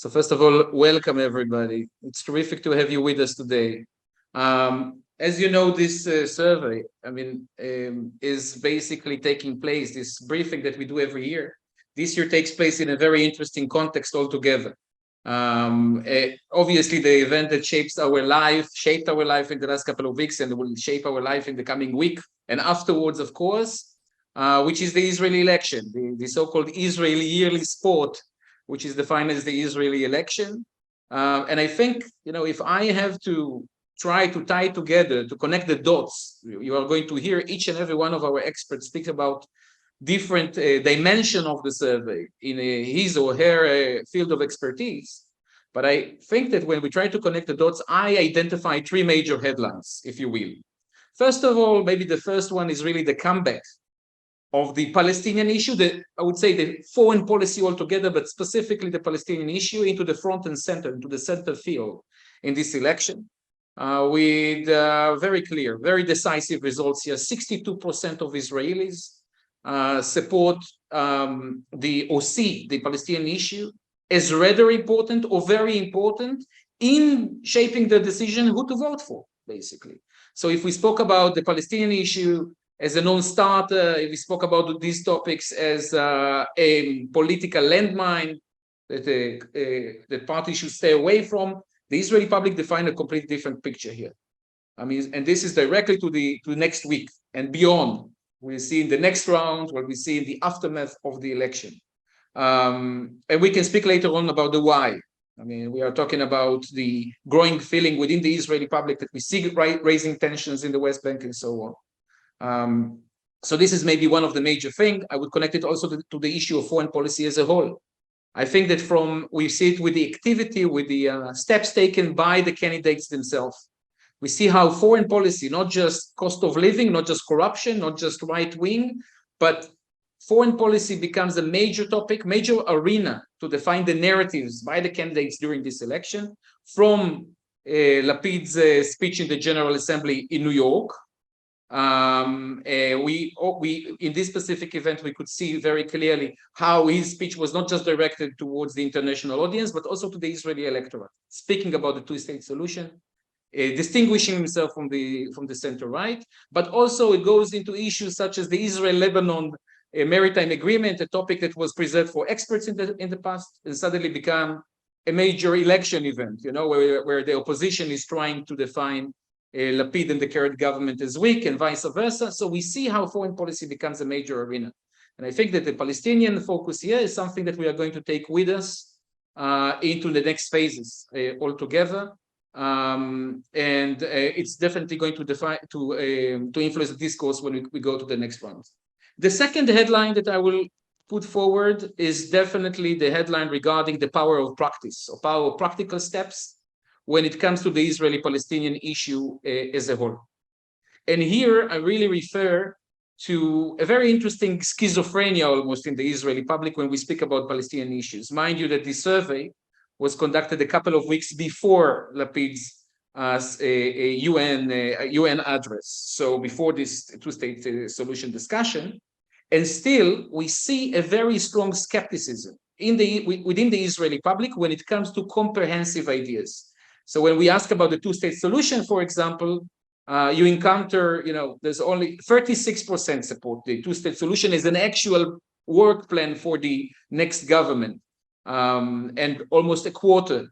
So first of all, welcome everybody. It's terrific to have you with us today. As you know, this survey, is basically taking place, this briefing that we do every year. This year takes place in a very interesting context altogether. Obviously, the event that shaped our life in the last couple of weeks and will shape our life in the coming week and afterwards, of course, which is the Israeli election, the so-called Israeli yearly sport, which is defined as the Israeli election. And I think, if I have to try to tie together, to connect the dots, you are going to hear each and every one of our experts speak about different dimension of the survey in his or her field of expertise. But I think that when we try to connect the dots, I identify three major headlines, if you will. First of all, maybe the first one is really the comeback of the Palestinian issue, I would say the foreign policy altogether, but specifically the Palestinian issue into the front and center, into the center field in this election, with very clear, very decisive results here. 62% of Israelis support or see the Palestinian issue as rather important or very important in shaping the decision who to vote for, basically. So if we spoke about the Palestinian issue as a non-starter, if we spoke about these topics as a political landmine that parties should stay away from, the Israeli public defined a completely different picture here. And this is directly to next week and beyond. We'll see in the next round, what we see in the aftermath of the election. And we can speak later on about the why. We are talking about the growing feeling within the Israeli public that we see raising tensions in the West Bank and so on. So this is maybe one of the major things. I would connect it also to the issue of foreign policy as a whole. I think that we see it with the activity, with the steps taken by the candidates themselves. We see how foreign policy, not just cost of living, not just corruption, not just right wing, but foreign policy becomes a major topic, major arena to define the narratives by the candidates during this election, from Lapid's speech in the General Assembly in New York. In this specific event, we could see very clearly how his speech was not just directed towards the international audience, but also to the Israeli electorate, speaking about the two-state solution, distinguishing himself from the center right, but also it goes into issues such as the Israel-Lebanon maritime agreement, a topic that was preserved for experts in the past, and suddenly become a major election event, where the opposition is trying to define Lapid and the current government as weak and vice versa. So we see how foreign policy becomes a major arena. And I think that the Palestinian focus here is something that we are going to take with us into the next phases altogether. And it's definitely going to influence the discourse when we go to the next round. The second headline that I will put forward is definitely the headline regarding the power of practice, or power of practical steps when it comes to the Israeli-Palestinian issue as a whole. And here I really refer to a very interesting schizophrenia almost in the Israeli public when we speak about Palestinian issues. Mind you that this survey was conducted a couple of weeks before Lapid's UN address, so before this two-state solution discussion, and still we see a very strong skepticism within the Israeli public when it comes to comprehensive ideas. So when we ask about the two-state solution, for example, you encounter, there's only 36% support the two-state solution as an actual work plan for the next government, and almost a quarter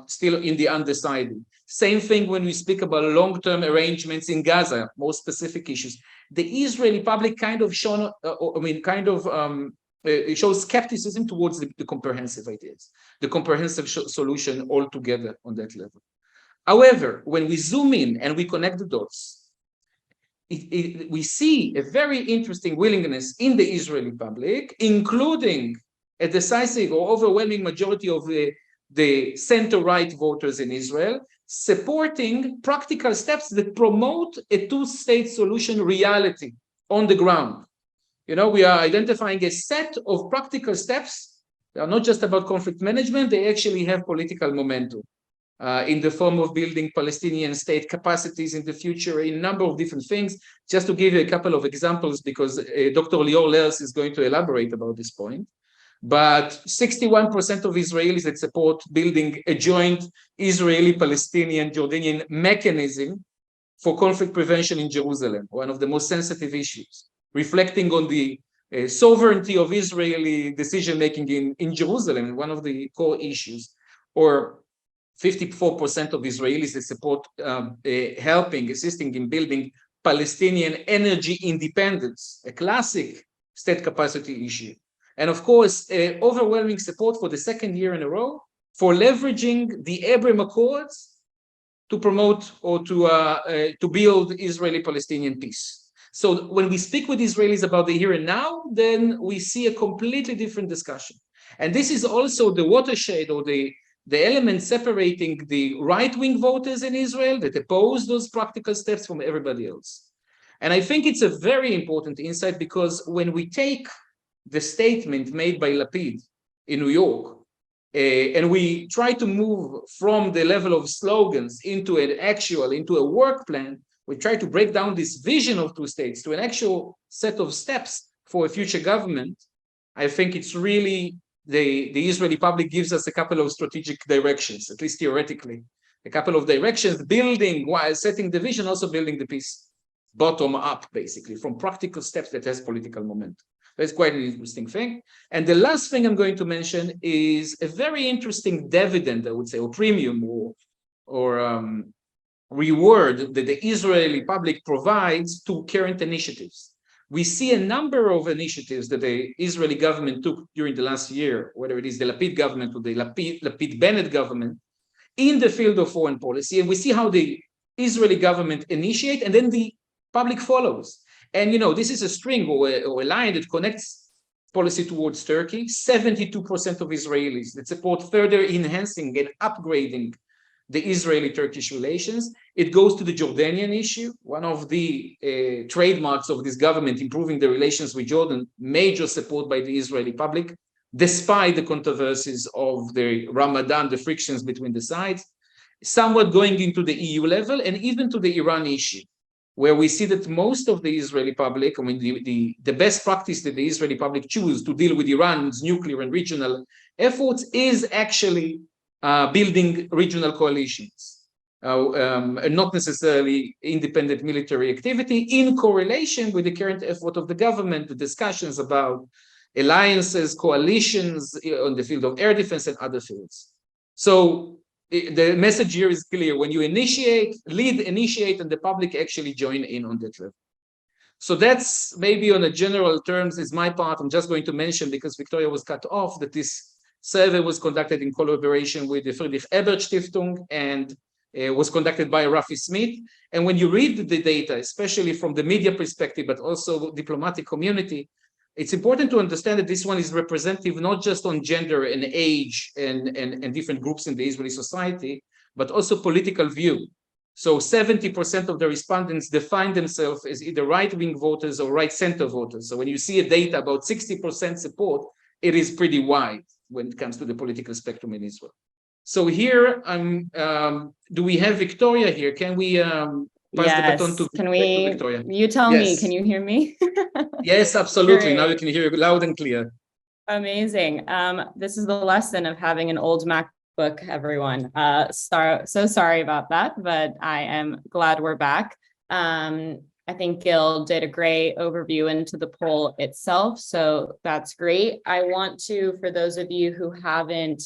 still in the undecided. Same thing when we speak about long-term arrangements in Gaza, more specific issues. The Israeli public kind of shows skepticism towards the comprehensive ideas, the comprehensive solution altogether on that level. However, when we zoom in and we connect the dots, we see a very interesting willingness in the Israeli public, including a decisive or overwhelming majority of the center-right voters in Israel, supporting practical steps that promote a two-state solution reality on the ground. We are identifying a set of practical steps. They are not just about conflict management, they actually have political momentum in the form of building Palestinian state capacities in the future, in a number of different things. Just to give you a couple of examples, because Dr. Lior Lers is going to elaborate about this point. but 61% of Israelis that support building a joint Israeli-Palestinian Jordanian mechanism for conflict prevention in Jerusalem, one of the most sensitive issues, reflecting on the sovereignty of Israeli decision-making in Jerusalem, one of the core issues, or 54% of Israelis that support assisting in building Palestinian energy independence, a classic state capacity issue. And of course, overwhelming support for the second year in a row for leveraging the Abraham Accords to promote or to build Israeli-Palestinian peace. So when we speak with Israelis about the here and now, then we see a completely different discussion. And this is also the watershed or the element separating the right-wing voters in Israel that oppose those practical steps from everybody else. And I think it's a very important insight, because when we take the statement made by Lapid in New York, and we try to move from the level of slogans into a work plan, we try to break down this vision of two states to an actual set of steps for a future government. I think it's really the Israeli public gives us a couple of strategic directions, at least theoretically, a couple of directions, building while setting the vision, also building the peace bottom up, basically, from practical steps that has political momentum. That's quite an interesting thing. And the last thing I'm going to mention is a very interesting dividend, I would say, or premium or reward that the Israeli public provides to current initiatives. We see a number of initiatives that the Israeli government took during the last year, whether it is the Lapid government or the Lapid-Bennett government, in the field of foreign policy. And we see how the Israeli government initiate and then the public follows. And, this is a string or a line that connects policy towards Turkey. 72% of Israelis that support further enhancing and upgrading the Israeli-Turkish relations. It goes to the Jordanian issue, one of the trademarks of this government, improving the relations with Jordan, major support by the Israeli public, despite the controversies of the Ramadan, the frictions between the sides, somewhat going into the EU level and even to the Iran issue, where we see that most of the Israeli public, the best practice that the Israeli public choose to deal with Iran's nuclear and regional efforts is actually building regional coalitions, and not necessarily independent military activity, in correlation with the current effort of the government, the discussions about alliances, coalitions on the field of air defense and other fields. So the message here is clear. When you initiate, and the public actually join in on that level. So that's maybe on a general terms is my part. I'm just going to mention, because Victoria was cut off, that this survey was conducted in collaboration with the Friedrich Ebert Stiftung and was conducted by Rafi Smith. And when you read the data, especially from the media perspective, but also diplomatic community, it's important to understand that this one is representative not just on gender and age and different groups in the Israeli society, but also political view. So 70% of the respondents define themselves as either right-wing voters or right-center voters. So when you see a data about 60% support, it is pretty wide when it comes to the political spectrum in Israel. So here, do we have Victoria here? Can we pass the baton to Victoria? You tell me, can you hear me? Yes, absolutely. Great. Now you can hear you loud and clear. Amazing. This is the lesson of having an old MacBook, everyone. So sorry about that, but I am glad we're back. I think Gil did a great overview into the poll itself, so that's great. I want to, for those of you who haven't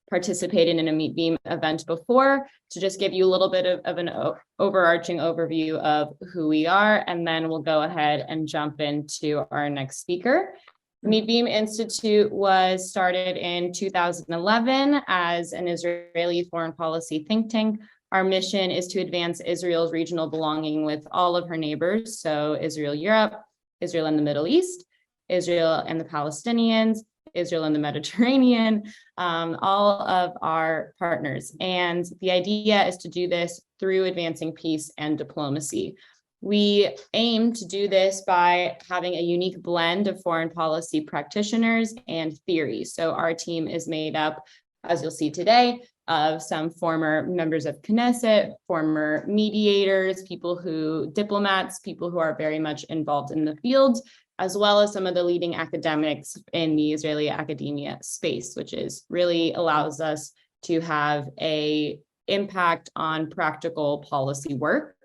participated in a Mitvim event before, to just give you a little bit of an overarching overview of who we are, and then we'll go ahead and jump into our next speaker. The Mitvim Institute was started in 2011 as an Israeli foreign policy think tank. Our mission is to advance Israel's regional belonging with all of her neighbors, so Israel, Europe, Israel and the Middle East, Israel and the Palestinians, Israel and the Mediterranean, all of our partners. And the idea is to do this through advancing peace and diplomacy. We aim to do this by having a unique blend of foreign policy practitioners and theory. So our team is made up, as you'll see today, of some former members of Knesset, former mediators, diplomats, people who are very much involved in the field, as well as some of the leading academics in the Israeli academia space, which is really allows us to have a impact on practical policy work.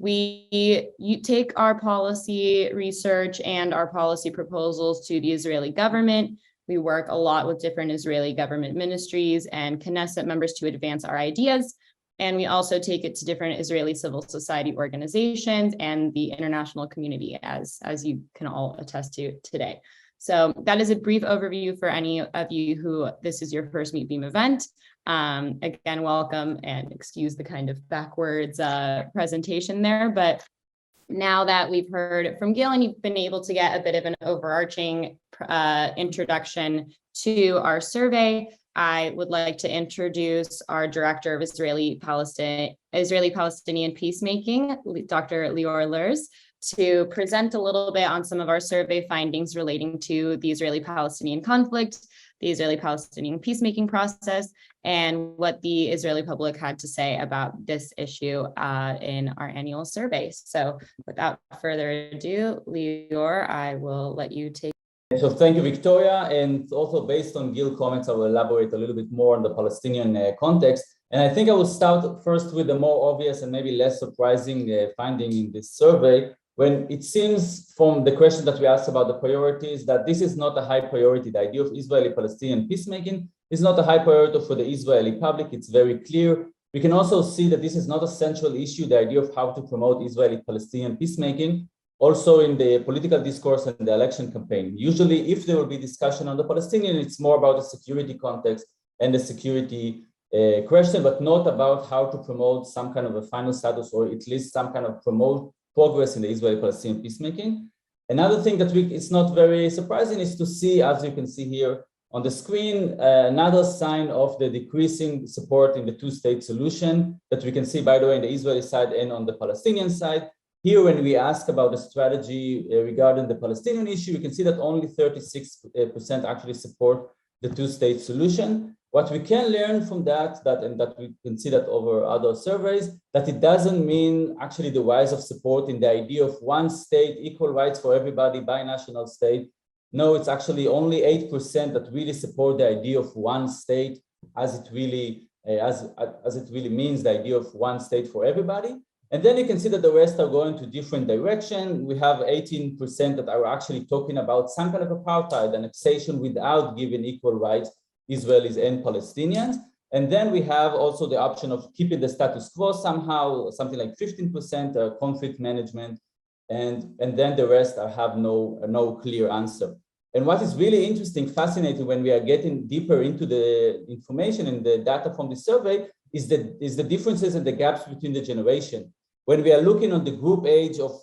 You take our policy research and our policy proposals to the Israeli government. We work a lot with different Israeli government ministries and Knesset members to advance our ideas. And we also take it to different Israeli civil society organizations and the international community, as you can all attest to today. So that is a brief overview for any of you who this is your first Mitvim event. Again, welcome, and excuse the kind of backwards presentation there. But now that we've heard from Gil and you've been able to get a bit of an overarching introduction to our survey, I would like to introduce our Director of Israeli-Palestinian Peacemaking, Dr. Lior Lers, to present a little bit on some of our survey findings relating to the Israeli-Palestinian conflict, the Israeli-Palestinian peacemaking process, and what the Israeli public had to say about this issue in our annual survey. So without further ado, Lior, I will let you take. So thank you, Victoria. And also based on Gil's comments, I will elaborate a little bit more on the Palestinian context. And I think I will start first with the more obvious and maybe less surprising finding in this survey, when it seems from the question that we asked about the priorities that this is not a high priority. The idea of Israeli-Palestinian peacemaking is not a high priority for the Israeli public. It's very clear. We can also see that this is not a central issue, the idea of how to promote Israeli-Palestinian peacemaking, also in the political discourse and the election campaign. Usually, if there will be discussion on the Palestinian, it's more about the security context and the security question, but not about how to promote some kind of a final status or at least some kind of promote progress in the Israeli-Palestinian peacemaking. Another thing that it's not very surprising is to see, as you can see here on the screen, another sign of the decreasing support in the two-state solution that we can see, by the way, on the Israeli side and on the Palestinian side. Here, when we ask about the strategy regarding the Palestinian issue, you can see that only 36% actually support the two-state solution. What we can learn from that, and that we can see that over other surveys, that it doesn't mean actually the rise of support in the idea of one state, equal rights for everybody, binational state. No, it's actually only 8% that really support the idea of one state as it really means the idea of one state for everybody. And then you can see that the rest are going to different direction. We have 18% that are actually talking about some kind of apartheid, annexation without giving equal rights, Israelis and Palestinians. And then we have also the option of keeping the status quo somehow, something like 15% conflict management. And then the rest have no clear answer. And what is really interesting, fascinating when we are getting deeper into the information and the data from the survey is the differences and the gaps between the generation. When we are looking on the group age of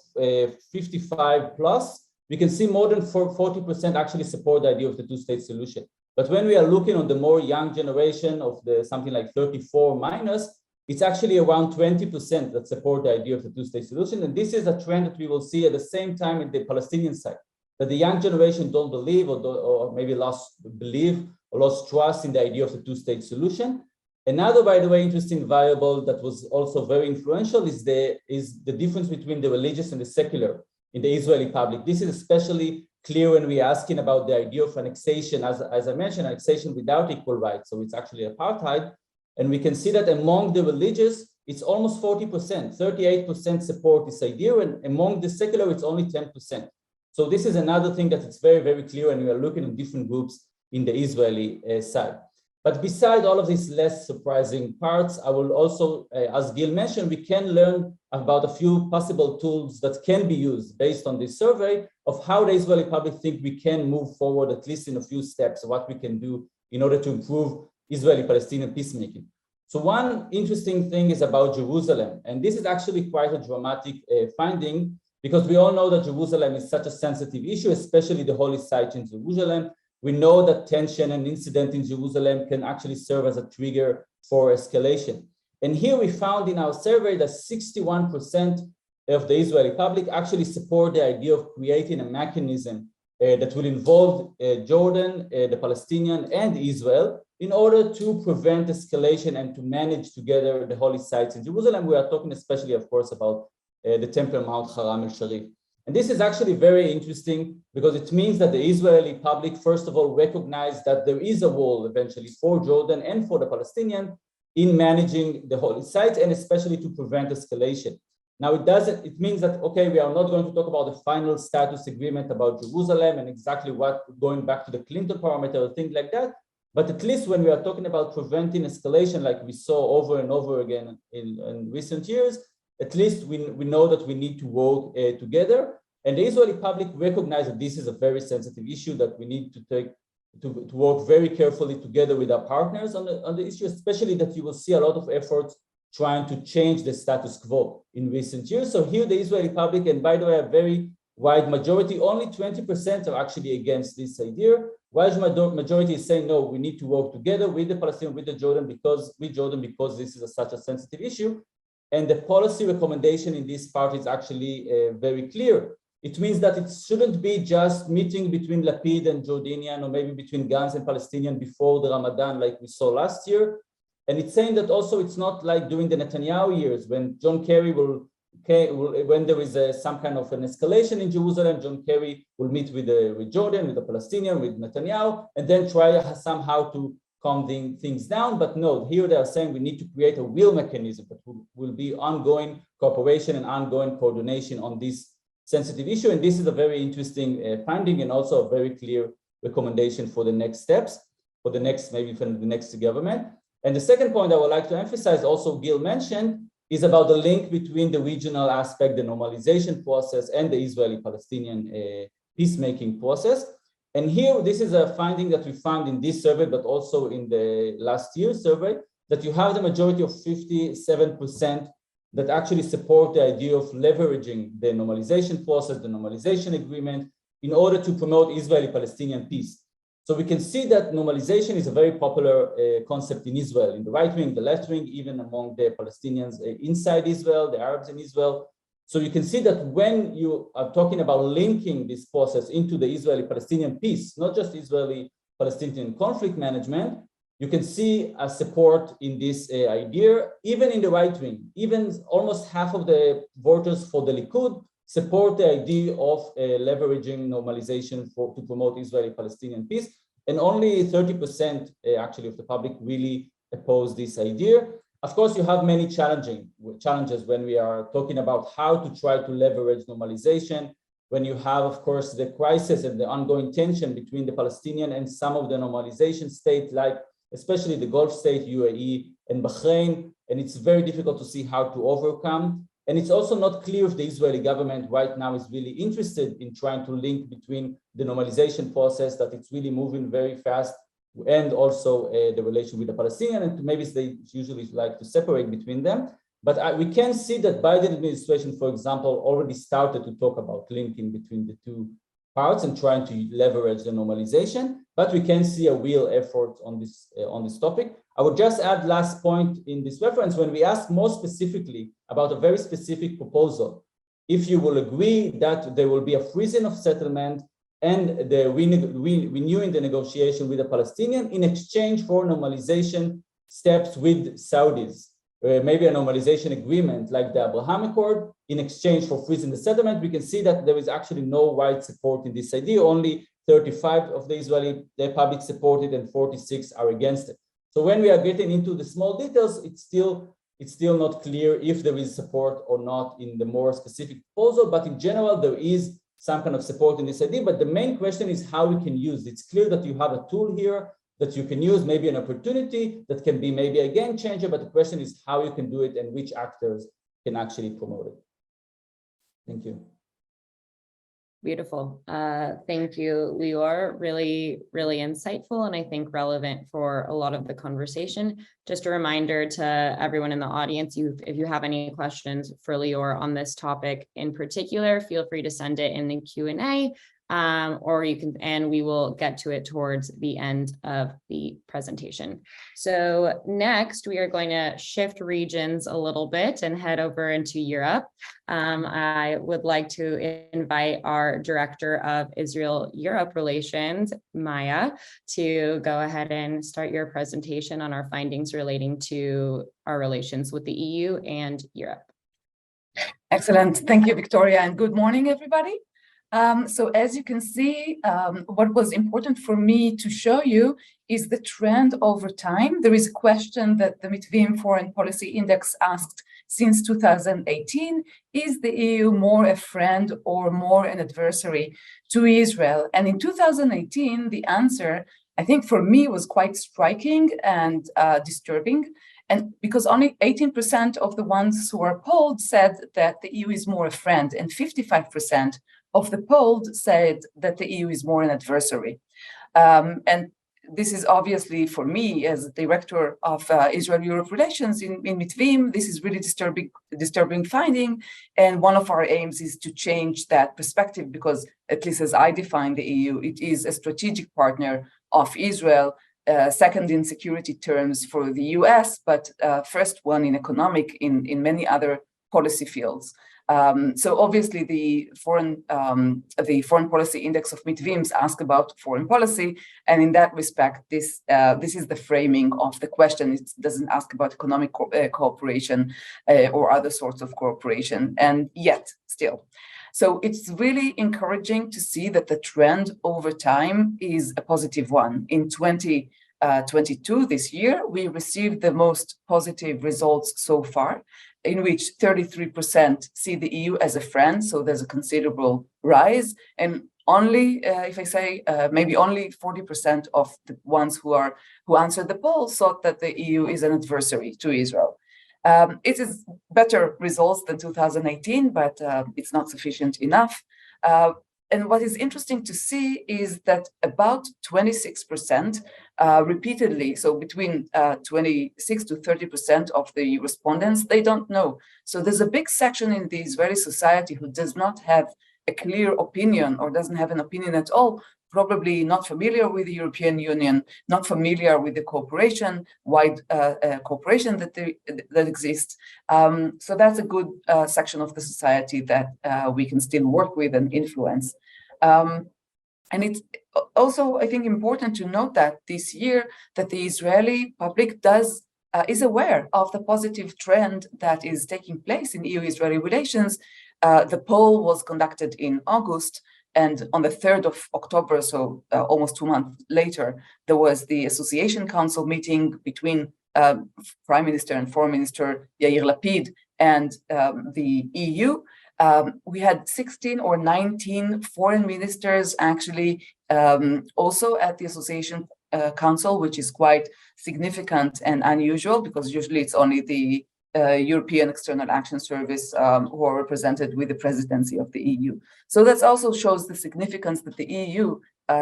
55 plus, we can see more than 40% actually support the idea of the two-state solution. But when we are looking on the more young generation of the something like 34 minus, it's actually around 20% that support the idea of the two-state solution. And this is a trend that we will see at the same time in the Palestinian side, that the young generation don't believe or maybe lost trust in the idea of the two-state solution. Another, by the way, interesting variable that was also very influential is the difference between the religious and the secular in the Israeli public. This is especially clear when we're asking about the idea of annexation, as I mentioned, annexation without equal rights. So it's actually apartheid. And we can see that among the religious, it's almost 40%, 38% support this idea. And among the secular, it's only 10%. So this is another thing that it's very, very clear when we are looking at different groups in the Israeli side. But beside all of these less surprising parts, I will also, as Gil mentioned, we can learn about a few possible tools that can be used based on this survey of how the Israeli public think we can move forward, at least in a few steps, what we can do in order to improve Israeli-Palestinian peacemaking. So one interesting thing is about Jerusalem. And this is actually quite a dramatic finding, because we all know that Jerusalem is such a sensitive issue, especially the holy site in Jerusalem. We know that tension and incident in Jerusalem can actually serve as a trigger for escalation. And here we found in our survey that 61% of the Israeli public actually support the idea of creating a mechanism that will involve Jordan, the Palestinian, and Israel in order to prevent escalation and to manage together the holy sites in Jerusalem. We are talking especially, of course, about the Temple Mount Haram el-Sharif. And this is actually very interesting because it means that the Israeli public, first of all, recognize that there is a role eventually for Jordan and for the Palestinian in managing the holy sites and especially to prevent escalation. Now, it means that, okay, we are not going to talk about the final status agreement about Jerusalem and exactly what, going back to the Clinton parameter or things like that. But at least when we are talking about preventing escalation, like we saw over and over again in recent years, at least we know that we need to work together. And the Israeli public recognize that this is a very sensitive issue that we need to work very carefully together with our partners on the issue, especially that you will see a lot of efforts trying to change the status quo in recent years. So here the Israeli public, and by the way, a very wide majority, only 20% are actually against this idea. Wide majority is saying, no, we need to work together with the Palestinians, with Jordan, because this is such a sensitive issue. And the policy recommendation in this part is actually very clear. It means that it shouldn't be just meeting between Lapid and Jordanian, or maybe between Gantz and Palestinian before the Ramadan, like we saw last year. And it's saying that also it's not like during the Netanyahu years when John Kerry when there is some kind of an escalation in Jerusalem, John Kerry will meet with Jordan, with the Palestinian, with Netanyahu, and then try somehow to calm things down. But no, here they are saying we need to create a real mechanism that will be ongoing cooperation and ongoing coordination on this sensitive issue. And this is a very interesting finding and also a very clear recommendation for the next steps, for the next government. And the second point I would like to emphasize, also Gil mentioned, is about the link between the regional aspect, the normalization process, and the Israeli-Palestinian peacemaking process. And here, this is a finding that we found in this survey, but also in the last year's survey, that you have the majority of 57% that actually support the idea of leveraging the normalization process, the normalization agreement, in order to promote Israeli-Palestinian peace. So we can see that normalization is a very popular concept in Israel, in the right wing, the left wing, even among the Palestinians inside Israel, the Arabs in Israel. So you can see that when you are talking about linking this process into the Israeli-Palestinian peace, not just Israeli-Palestinian conflict management, you can see a support in this idea, even in the right wing. Even almost half of the voters for the Likud support the idea of leveraging normalization to promote Israeli-Palestinian peace. And only 30% actually of the public really oppose this idea. Of course, you have many challenges when we are talking about how to try to leverage normalization, when you have, of course, the crisis and the ongoing tension between the Palestinian and some of the normalization states, like especially the Gulf state, UAE and Bahrain, and it's very difficult to see how to overcome. And it's also not clear if the Israeli government right now is really interested in trying to link between the normalization process, that it's really moving very fast, and also the relation with the Palestinian, and maybe they usually like to separate between them. But we can see that Biden administration, for example, already started to talk about linking between the two parts and trying to leverage the normalization, but we can see a real effort on this topic. I would just add last point in this reference, when we ask more specifically about a very specific proposal, if you will agree that there will be a freezing of settlement and the renewing the negotiation with the Palestinian in exchange for normalization steps with Saudis, maybe a normalization agreement like the Abraham Accord in exchange for freezing the settlement, we can see that there is actually no wide support in this idea. Only 35 of the Israeli public support it and 46 are against it. So when we are getting into the small details, it's still not clear if there is support or not in the more specific proposal, but in general, there is some kind of support in this idea. But the main question is how we can use it. It's clear that you have a tool here that you can use, maybe an opportunity that can be maybe a game changer, but the question is how you can do it and which actors can actually promote it. Thank you. Beautiful. Thank you, Lior. Really, really insightful, and I think relevant for a lot of the conversation. Just a reminder to everyone in the audience, if you have any questions for Lior on this topic in particular, feel free to send it in the Q&A, or you can, and we will get to it towards the end of the presentation. So next, we are going to shift regions a little bit and head over into Europe. I would like to invite our Director of Israel-Europe Relations, Maya, to go ahead and start your presentation on our findings relating to our relations with the EU and Europe. Excellent. Thank you, Victoria, and good morning, everybody. So as you can see, what was important for me to show you is the trend over time. There is a question that the Mitvim Foreign Policy Index asked since 2018, is the EU more a friend or more an adversary to Israel? And in 2018, the answer, I think for me, was quite striking and disturbing. And because only 18% of the ones who are polled said that the EU is more a friend, and 55% of the polled said that the EU is more an adversary. And this is obviously, for me, as director of Israel-Europe relations in Mitvim, this is really disturbing finding. And one of our aims is to change that perspective, because at least as I define the EU, it is a strategic partner of Israel, second in security terms for the US, but first one in economic in many other policy fields. So obviously the foreign policy index of Mitvims ask about foreign policy, and in that respect, this is the framing of the question. It doesn't ask about economic cooperation or other sorts of cooperation, and yet still. So it's really encouraging to see that the trend over time is a positive one. In 2022, this year, we received the most positive results so far, in which 33% see the EU as a friend, so there's a considerable rise, and only, if I say, maybe only 40% of the ones who answered the poll thought that the EU is an adversary to Israel. It is better results than 2018, but it's not sufficient enough. And what is interesting to see is that about 26% repeatedly, so between 26 to 30% of the respondents, they don't know. So there's a big section in the Israeli society who does not have a clear opinion or doesn't have an opinion at all, probably not familiar with the European Union, not familiar with the cooperation, wide cooperation that exists. So that's a good section of the society that we can still work with and influence. And it's also, I think, important to note that this year that the Israeli public is aware of the positive trend that is taking place in EU-Israeli relations. The poll was conducted in August, and on the 3rd of October, so almost 2 months later, there was the Association Council meeting between Prime Minister and Foreign Minister Yair Lapid and the EU. We had 16 or 19 foreign ministers actually also at the Association Council, which is quite significant and unusual, because usually it's only the European External Action Service who are represented with the presidency of the EU. So that also shows the significance that the EU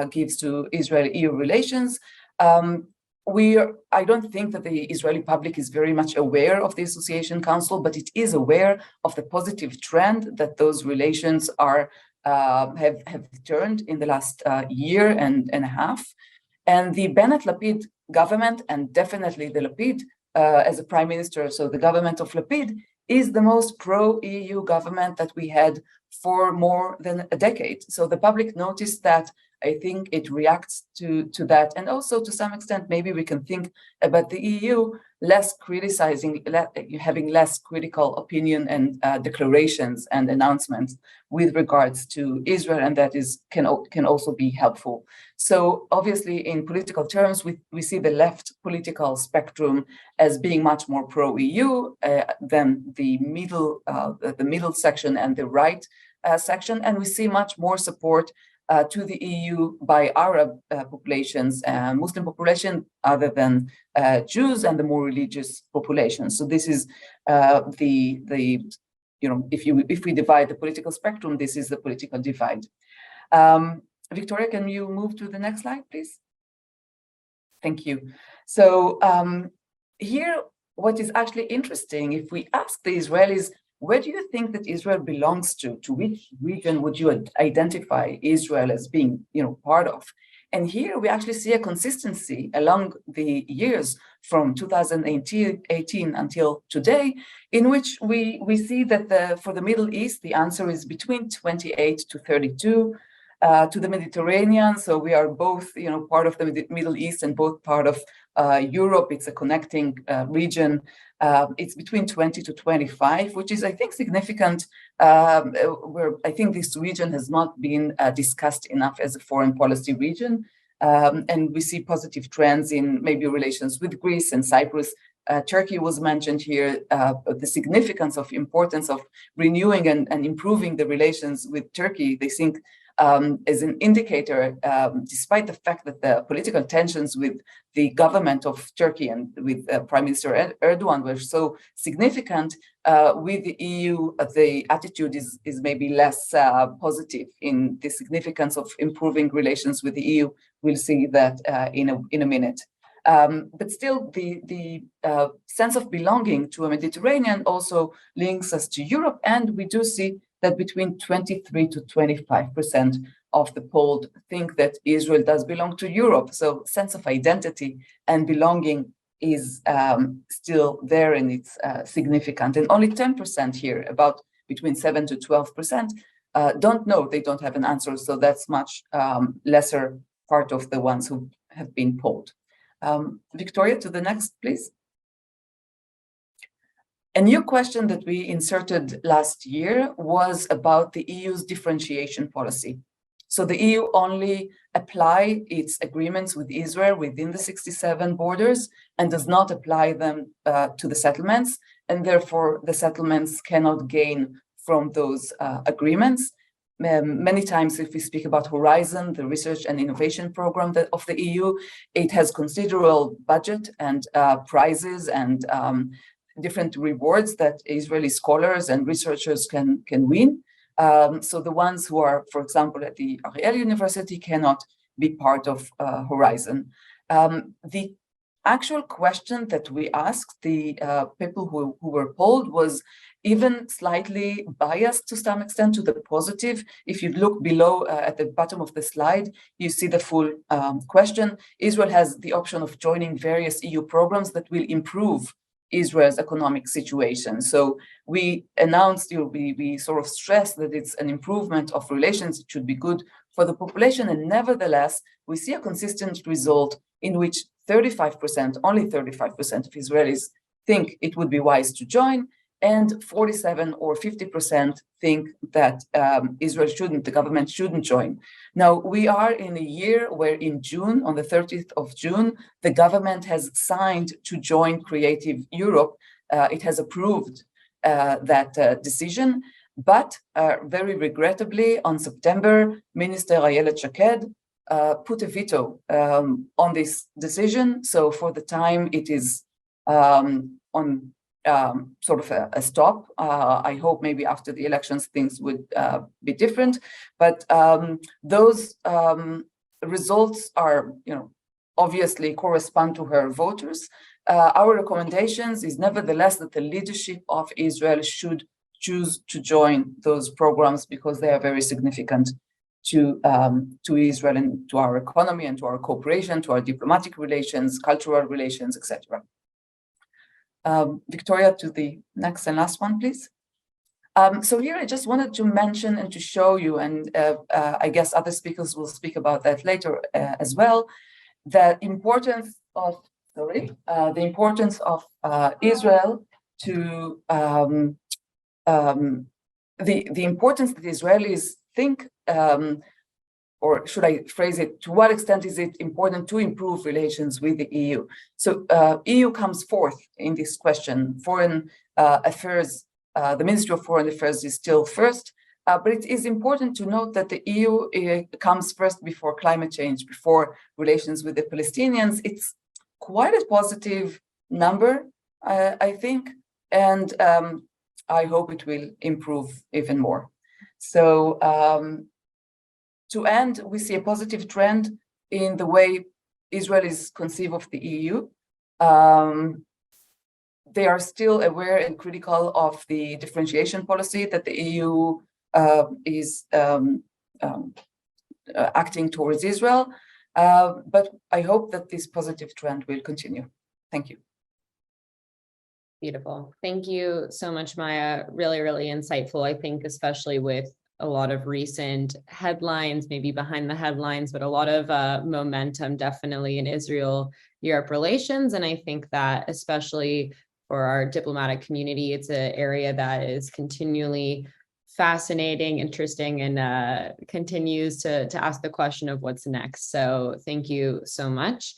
gives to Israeli-EU relations. I don't think that the Israeli public is very much aware of the Association Council, but it is aware of the positive trend that those relations have turned in the last year and a half. And the Bennett-Lapid government, and definitely the Lapid as a prime minister, so the government of Lapid, is the most pro-EU government that we had for more than a decade. So the public noticed that. I think it reacts to that. And also, to some extent, maybe we can think about the EU less criticizing, having less critical opinion and declarations and announcements with regards to Israel, and that can also be helpful. So obviously, in political terms, we see the left political spectrum as being much more pro-EU than the middle section and the right section, and we see much more support to the EU by Arab populations, Muslim population, other than Jews and the more religious population. So this is if we divide the political spectrum, this is the political divide. Victoria, can you move to the next slide, please? Thank you. So here, what is actually interesting, if we ask the Israelis, where do you think that Israel belongs to? To which region would you identify Israel as being, part of? And here we actually see a consistency along the years from 2018 until today, in which we see that for the Middle East, the answer is between 28 to 32. To the Mediterranean, so we are both, part of the Middle East and both part of Europe. It's a connecting region. It's between 20 to 25, which is, I think, significant, where I think this region has not been discussed enough as a foreign policy region. And we see positive trends in maybe relations with Greece and Cyprus. Turkey was mentioned here, the significance of importance of renewing and improving the relations with Turkey. They think as an indicator, despite the fact that the political tensions with the government of Turkey and with Prime Minister Erdogan were so significant, with the EU, the attitude is maybe less positive in the significance of improving relations with the EU. We'll see that in a minute. But still, the sense of belonging to a Mediterranean also links us to Europe, and we do see that between 23 to 25% of the polled think that Israel does belong to Europe. So sense of identity and belonging is still there, and it's significant. And only 10% here, about between 7 to 12%, don't know, they don't have an answer. So that's much lesser part of the ones who have been polled. Victoria, to the next, please. A new question that we inserted last year was about the EU's differentiation policy. So the EU only apply its agreements with Israel within the 67 borders and does not apply them to the settlements, and therefore the settlements cannot gain from those agreements. Many times, if we speak about Horizon, the research and innovation program of the EU, it has considerable budget and prizes and different rewards that Israeli scholars and researchers can win. So the ones who are, for example, at the Ariel University cannot be part of Horizon. The actual question that we asked the people who were polled was even slightly biased to some extent to the positive. If you look below at the bottom of the slide, you see the full question. Israel has the option of joining various EU programs that will improve Israel's economic situation. So we announced, we sort of stressed that it's an improvement of relations. It should be good for the population. And nevertheless, we see a consistent result in which 35%, only 35% of Israelis think it would be wise to join, and 47 or 50% think that Israel shouldn't, the government shouldn't join. Now, we are in a year where in June, on the 30th of June, the government has signed to join Creative Europe. It has approved that decision, but very regrettably, on September, Minister Ayelet Shaked put a veto on this decision. So for the time, it is on sort of a stop. I hope maybe after the elections things would be different, but those results are, obviously correspond to her voters. Our recommendations is nevertheless that the leadership of Israel should choose to join those programs because they are very significant to Israel and to our economy and to our cooperation, to our diplomatic relations, cultural relations, etc. Victoria, to the next and last one, please. So here I just wanted to mention and to show you, and I guess other speakers will speak about that later as well, the importance of Israel to the importance that Israelis think, or should I phrase it, to what extent is it important to improve relations with the EU? So EU comes fourth in this question. Foreign affairs, the Ministry of Foreign Affairs is still first, but it is important to note that the EU comes first before climate change, before relations with the Palestinians. It's quite a positive number, I think, and I hope it will improve even more. So to end, we see a positive trend in the way Israelis conceive of the EU. They are still aware and critical of the differentiation policy that the EU is acting towards Israel. But I hope that this positive trend will continue. Thank you. Beautiful. Thank you so much, Maya. Really, really insightful, I think, especially with a lot of recent headlines, maybe behind the headlines, but a lot of momentum definitely in Israel-Europe relations. And I think that especially for our diplomatic community. It's an area that is continually fascinating, interesting, and continues to ask the question of what's next. So thank you so much.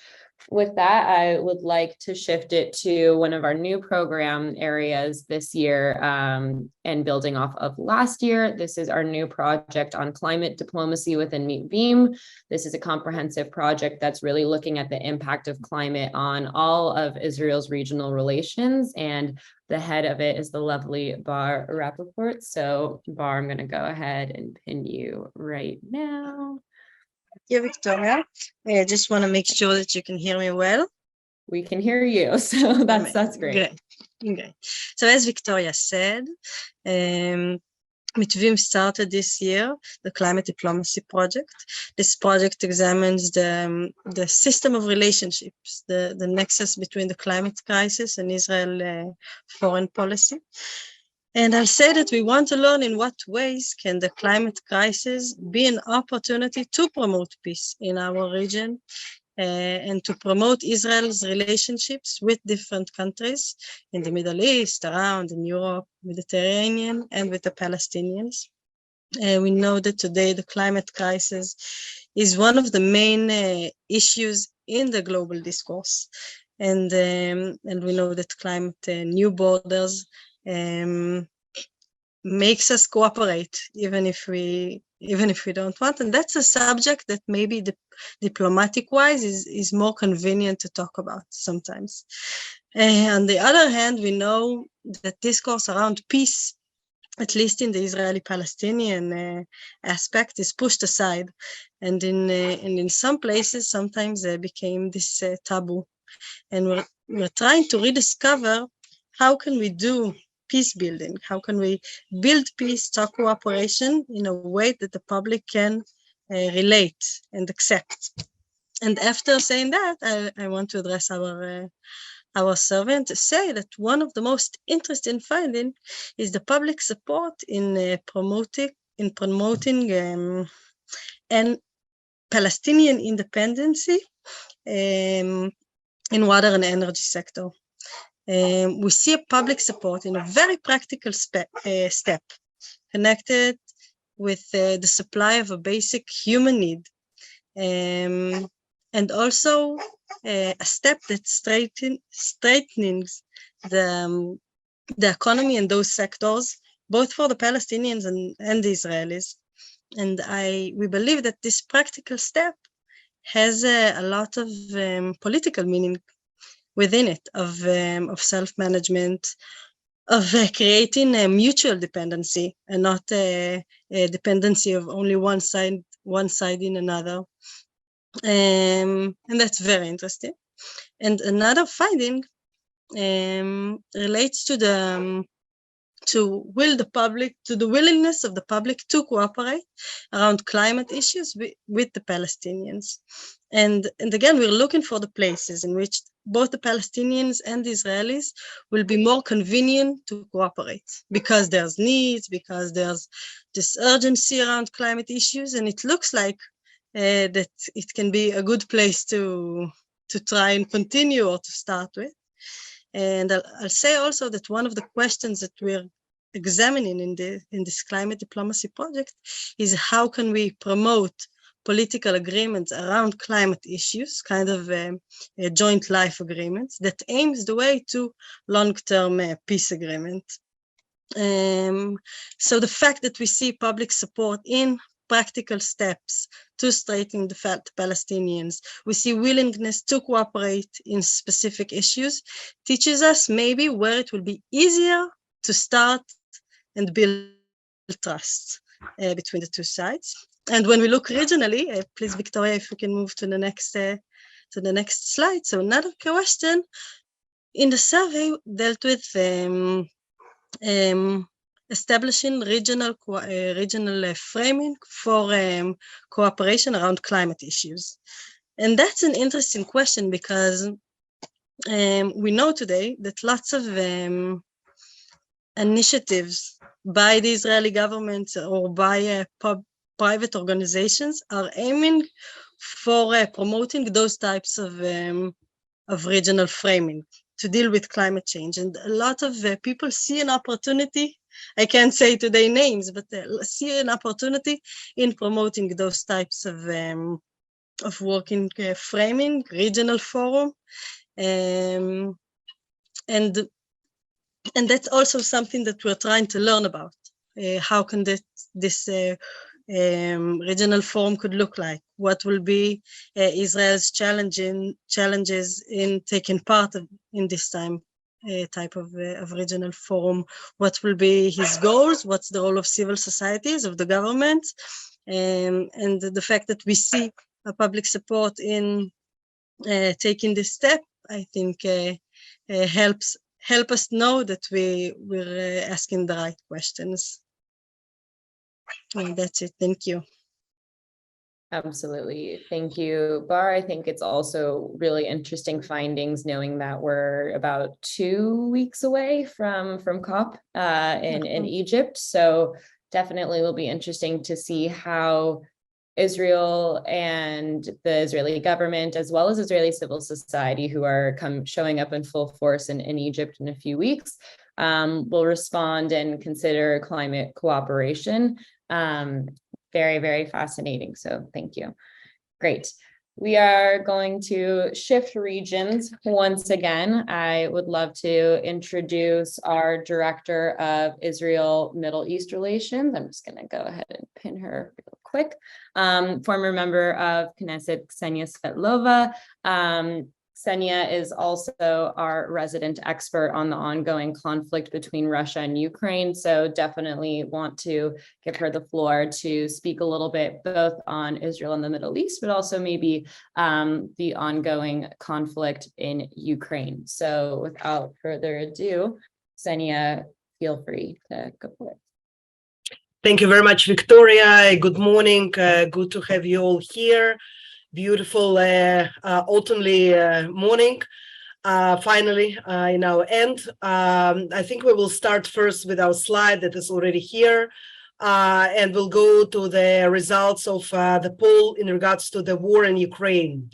With that, I would like to shift it to one of our new program areas this year, and building off of last year. This is our new project on climate diplomacy within Mitvim. This is a comprehensive project that's really looking at the impact of climate on all of Israel's regional relations, and the head of it is the lovely Bar Rappaport. So Bar, I'm going to go ahead and pin you right now. Yeah, Victoria. I just want to make sure that you can hear me well. We can hear you, so that's great. Great. So as Victoria said, Mitvim started this year the Climate Diplomacy Project. This project examines the system of relationships, the nexus between the climate crisis and Israel foreign policy. And I'll say that we want to learn in what ways can the climate crisis be an opportunity to promote peace in our region, and to promote Israel's relationships with different countries in the Middle East, around in Europe, Mediterranean, and with the Palestinians. We know that today the climate crisis is one of the main issues in the global discourse. And we know that climate new borders makes us cooperate, even if we don't want. And that's a subject that maybe diplomatic wise is more convenient to talk about sometimes. On the other hand, we know that discourse around peace, at least in the Israeli-Palestinian aspect, is pushed aside, and in some places sometimes became this taboo. And we're trying to rediscover how can we do peace building, how can we build peace, talk cooperation in a way that the public can relate and accept. And after saying that, I want to address our survey and to say that one of the most interesting findings is the public support in promoting and Palestinian independency in water and energy sector. We see a public support in a very practical step connected with the supply of a basic human need, and also a step that straightens the economy in those sectors, both for the Palestinians and the Israelis. And we believe that this practical step has a lot of political meaning within it, of self-management, of creating a mutual dependency and not a dependency of only one side in another. And that's very interesting. And another finding relates to the willingness of the public to cooperate around climate issues with the Palestinians. And again, we're looking for the places in which both the Palestinians and the Israelis will be more convenient to cooperate, because there's needs, because there's this urgency around climate issues, and it looks like that it can be a good place to try and continue or to start with. And I'll say also that one of the questions that we're examining in this climate diplomacy project is how can we promote political agreements around climate issues, kind of joint life agreements that aims the way to long-term peace agreement. So the fact that we see public support in practical steps to straighten the Palestinians, we see willingness to cooperate in specific issues, teaches us maybe where it will be easier to start and build trust between the two sides. And when we look regionally, please, Victoria, if we can move to the next slide. So another question in the survey dealt with establishing regional framing for cooperation around climate issues. And that's an interesting question because we know today that lots of initiatives by the Israeli government or by private organizations are aiming for promoting those types of regional framing. deal with climate change. And a lot of people see an opportunity. I can't say today names, but see an opportunity in promoting those types of working framing, regional forum, and that's also something that we're trying to learn about. How can this regional forum could look like? What will be Israel's challenges in taking part in this type of regional forum? What will be his goals? What's the role of civil societies, of the government? And the fact that we see a public support in taking this step, I think help us know that we're asking the right questions. And that's it. Thank you. Absolutely. Thank you, Bar. I think it's also really interesting findings, knowing that we're about 2 weeks away from COP in Egypt. So definitely will be interesting to see how Israel and the Israeli government, as well as Israeli civil society, who are showing up in full force in Egypt in a few weeks, will respond and consider climate cooperation. Very, very fascinating. So thank you. Great. We are going to shift regions once again. I would love to introduce our Director of Israel Middle East Relations. I'm just going to go ahead and pin her real quick. Former member of Knesset, Ksenia Svetlova. Ksenia is also our resident expert on the ongoing conflict between Russia and Ukraine. So definitely want to give her the floor to speak a little bit both on Israel and the Middle East, but also maybe the ongoing conflict in Ukraine. So without further ado, Ksenia, feel free to go for it. Thank you very much, Victoria. Good morning. Good to have you all here. Beautiful autumnly morning, finally in our end. I think we will start first with our slide that is already here, and we'll go to the results of the poll in regards to the war in Ukraine.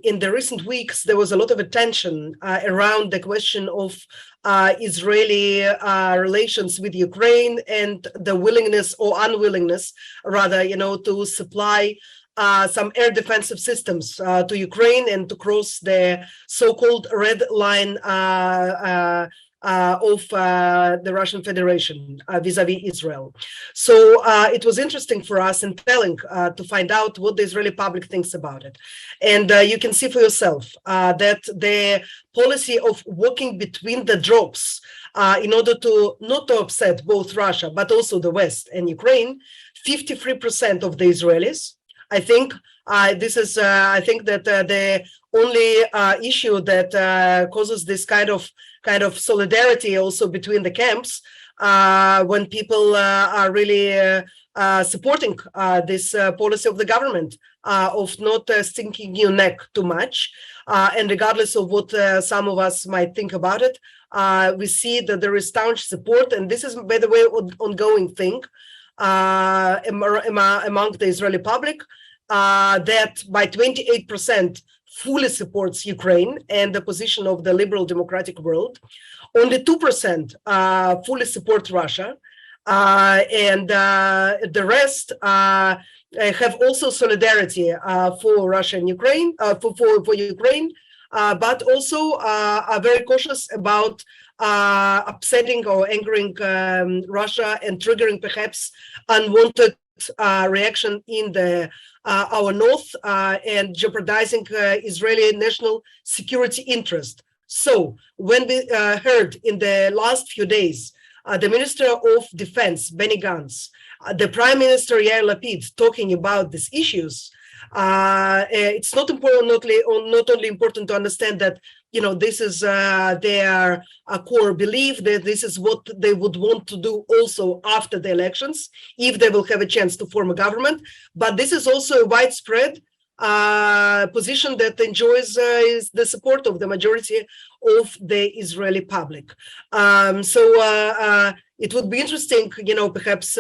In the recent weeks, there was a lot of attention around the question of Israeli relations with Ukraine and the willingness or unwillingness, rather, to supply some air defensive systems to Ukraine and to cross the so-called red line of the Russian Federation vis-a-vis Israel. So it was interesting for us and telling to find out what the Israeli public thinks about it. And you can see for yourself that the policy of walking between the drops in order to not to upset both Russia, but also the West and Ukraine, 53% of the Israelis, I think this is, I think that the only issue that causes this kind of solidarity also between the camps when people are really supporting this policy of the government of not stinking your neck too much. And regardless of what some of us might think about it, we see that there is staunch support, and this is, by the way, an ongoing thing among the Israeli public. That by 28% fully supports Ukraine and the position of the liberal democratic world. Only 2% fully support Russia. And the rest have also solidarity for Russia and Ukraine, for Ukraine, but also are very cautious about upsetting or angering Russia and triggering perhaps unwanted reaction in our north and jeopardizing Israeli national security interest. So when we heard in the last few days the Minister of Defense, Benny Gantz, the Prime Minister Yair Lapid talking about these issues, it's not only important to understand that this is their core belief, that this is what they would want to do also after the elections, if they will have a chance to form a government. But this is also a widespread position that enjoys the support of the majority of the Israeli public. So it would be interesting, perhaps,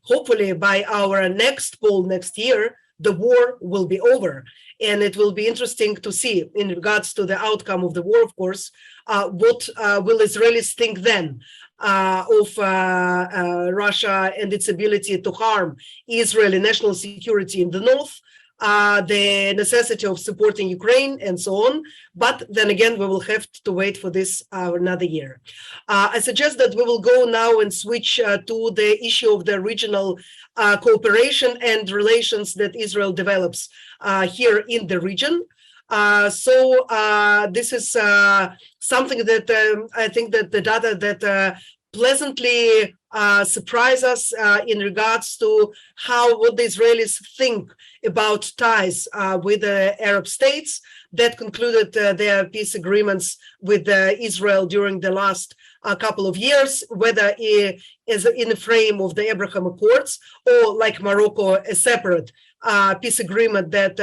hopefully by our next poll next year, the war will be over. And it will be interesting to see, in regards to the outcome of the war, of course, what will Israelis think then of Russia and its ability to harm Israeli national security in the north, the necessity of supporting Ukraine, and so on. But then again, we will have to wait for this another year. I suggest that we will go now and switch to the issue of the regional cooperation and relations that Israel develops here in the region. This is something that I think that the data that pleasantly surprise us in regards to what the Israelis think about ties with the Arab states that concluded their peace agreements with Israel during the last couple of years, whether is in the frame of the Abraham Accords or, like Morocco, a separate peace agreement that,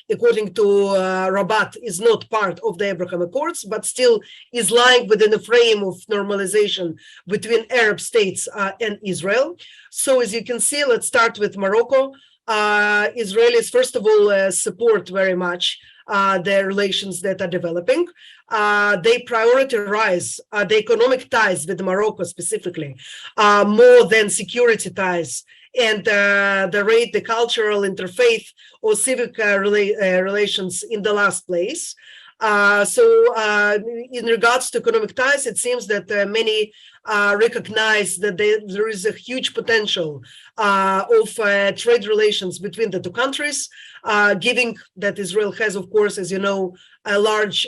according to Rabat, is not part of the Abraham Accords, but still is lying within the frame of normalization between Arab states and Israel. So as you can see, let's start with Morocco. Israelis, first of all, support very much the relations that are developing. They prioritize the economic ties with Morocco specifically more than security ties, and the cultural, interfaith, or civic relations in the last place. In regards to economic ties, it seems that many recognize that there is a huge potential of trade relations between the two countries, given that Israel has, of course, as you know, a large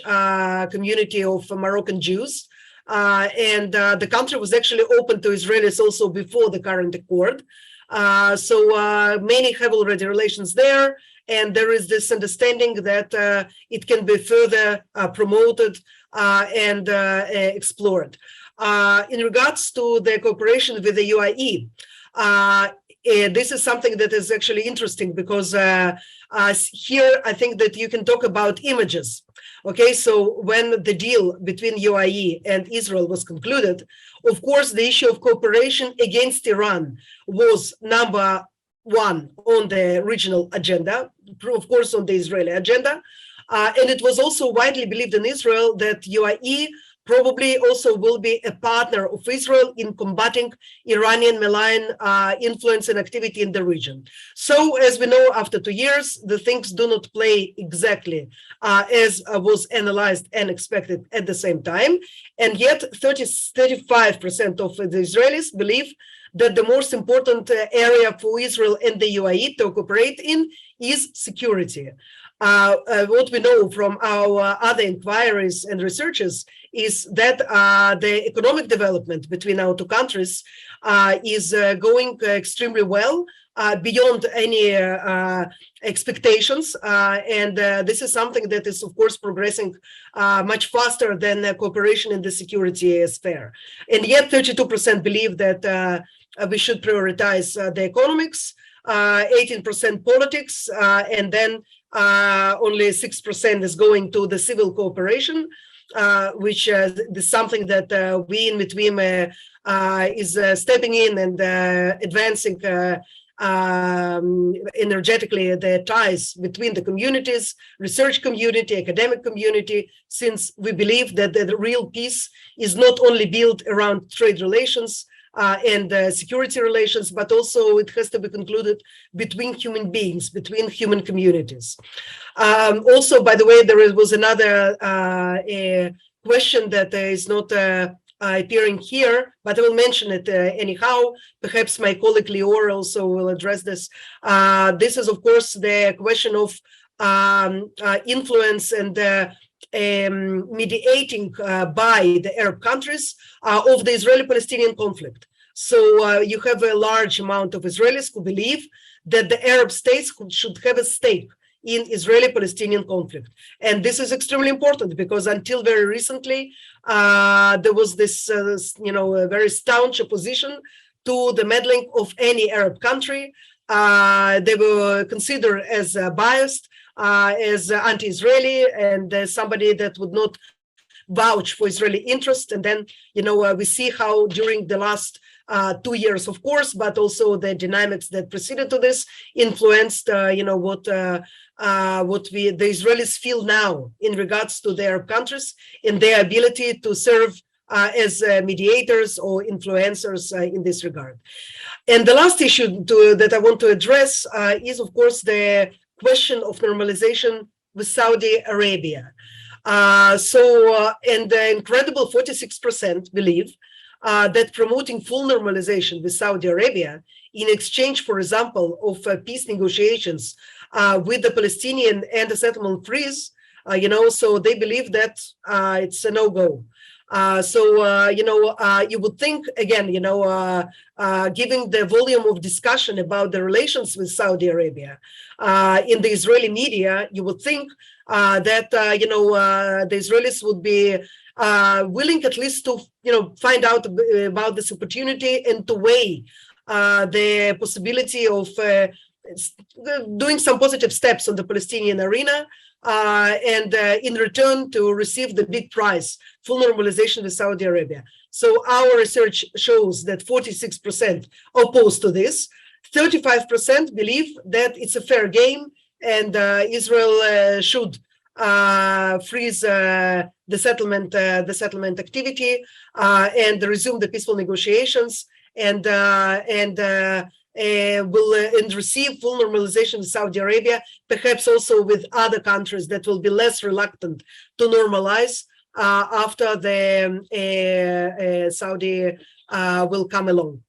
community of Moroccan Jews. And the country was actually open to Israelis also before the current accord. Many have already relations there, and there is this understanding that it can be further promoted and explored. In regards to the cooperation with the UAE, this is something that is actually interesting because here I think that you can talk about images. Okay, so when the deal between UAE and Israel was concluded, of course, the issue of cooperation against Iran was number one on the regional agenda, of course, on the Israeli agenda. And it was also widely believed in Israel that UAE probably also will be a partner of Israel in combating Iranian malign influence and activity in the region. So, as we know, after 2 years, the things do not play exactly as was analyzed and expected at the same time. And yet 35% of the Israelis believe that the most important area for Israel and the UAE to cooperate in is security. What we know from our other inquiries and researches is that the economic development between our two countries is going extremely well, beyond any expectations. And this is something that is, of course, progressing much faster than cooperation in the security sphere. And yet 32% believe that we should prioritize the economics, 18% politics, and then only 6% is going to the civil cooperation, which is something that we in Mitvim is stepping in and advancing energetically the ties between the communities, research community, academic community, since we believe that the real peace is not only built around trade relations and security relations, but also it has to be concluded between human beings, between human communities. Also, by the way, there was another question that is not appearing here, but I will mention it anyhow. Perhaps my colleague Lior also will address this. This is, of course, the question of influence and mediating by the Arab countries of the Israeli-Palestinian conflict. So you have a large amount of Israelis who believe that the Arab states should have a stake in Israeli-Palestinian conflict. And this is extremely important because until very recently, there was this, a very staunch opposition to the meddling of any Arab country. They were considered as biased, as anti-Israeli, and as somebody that would not vouch for Israeli interest. And then, we see how during the last 2 years, of course, but also the dynamics that preceded to this influenced, what the Israelis feel now in regards to their countries and their ability to serve as mediators or influencers in this regard. And the last issue that I want to address is, of course, the question of normalization with Saudi Arabia. And the incredible 46% believe that promoting full normalization with Saudi Arabia in exchange, for example, of peace negotiations with the Palestinian and the settlement freeze, so they believe that it's a no-go. You would think, again, given the volume of discussion about the relations with Saudi Arabia in the Israeli media, you would think that, the Israelis would be willing at least to, find out about this opportunity and to weigh the possibility of doing some positive steps on the Palestinian arena, and in return to receive the big prize, full normalization with Saudi Arabia. So our research shows that 46% oppose to this, 35% believe that it's a fair game and Israel should freeze the settlement activity and resume the peaceful negotiations and receive full normalization with Saudi Arabia, perhaps also with other countries that will be less reluctant to normalize after the Saudi will come along.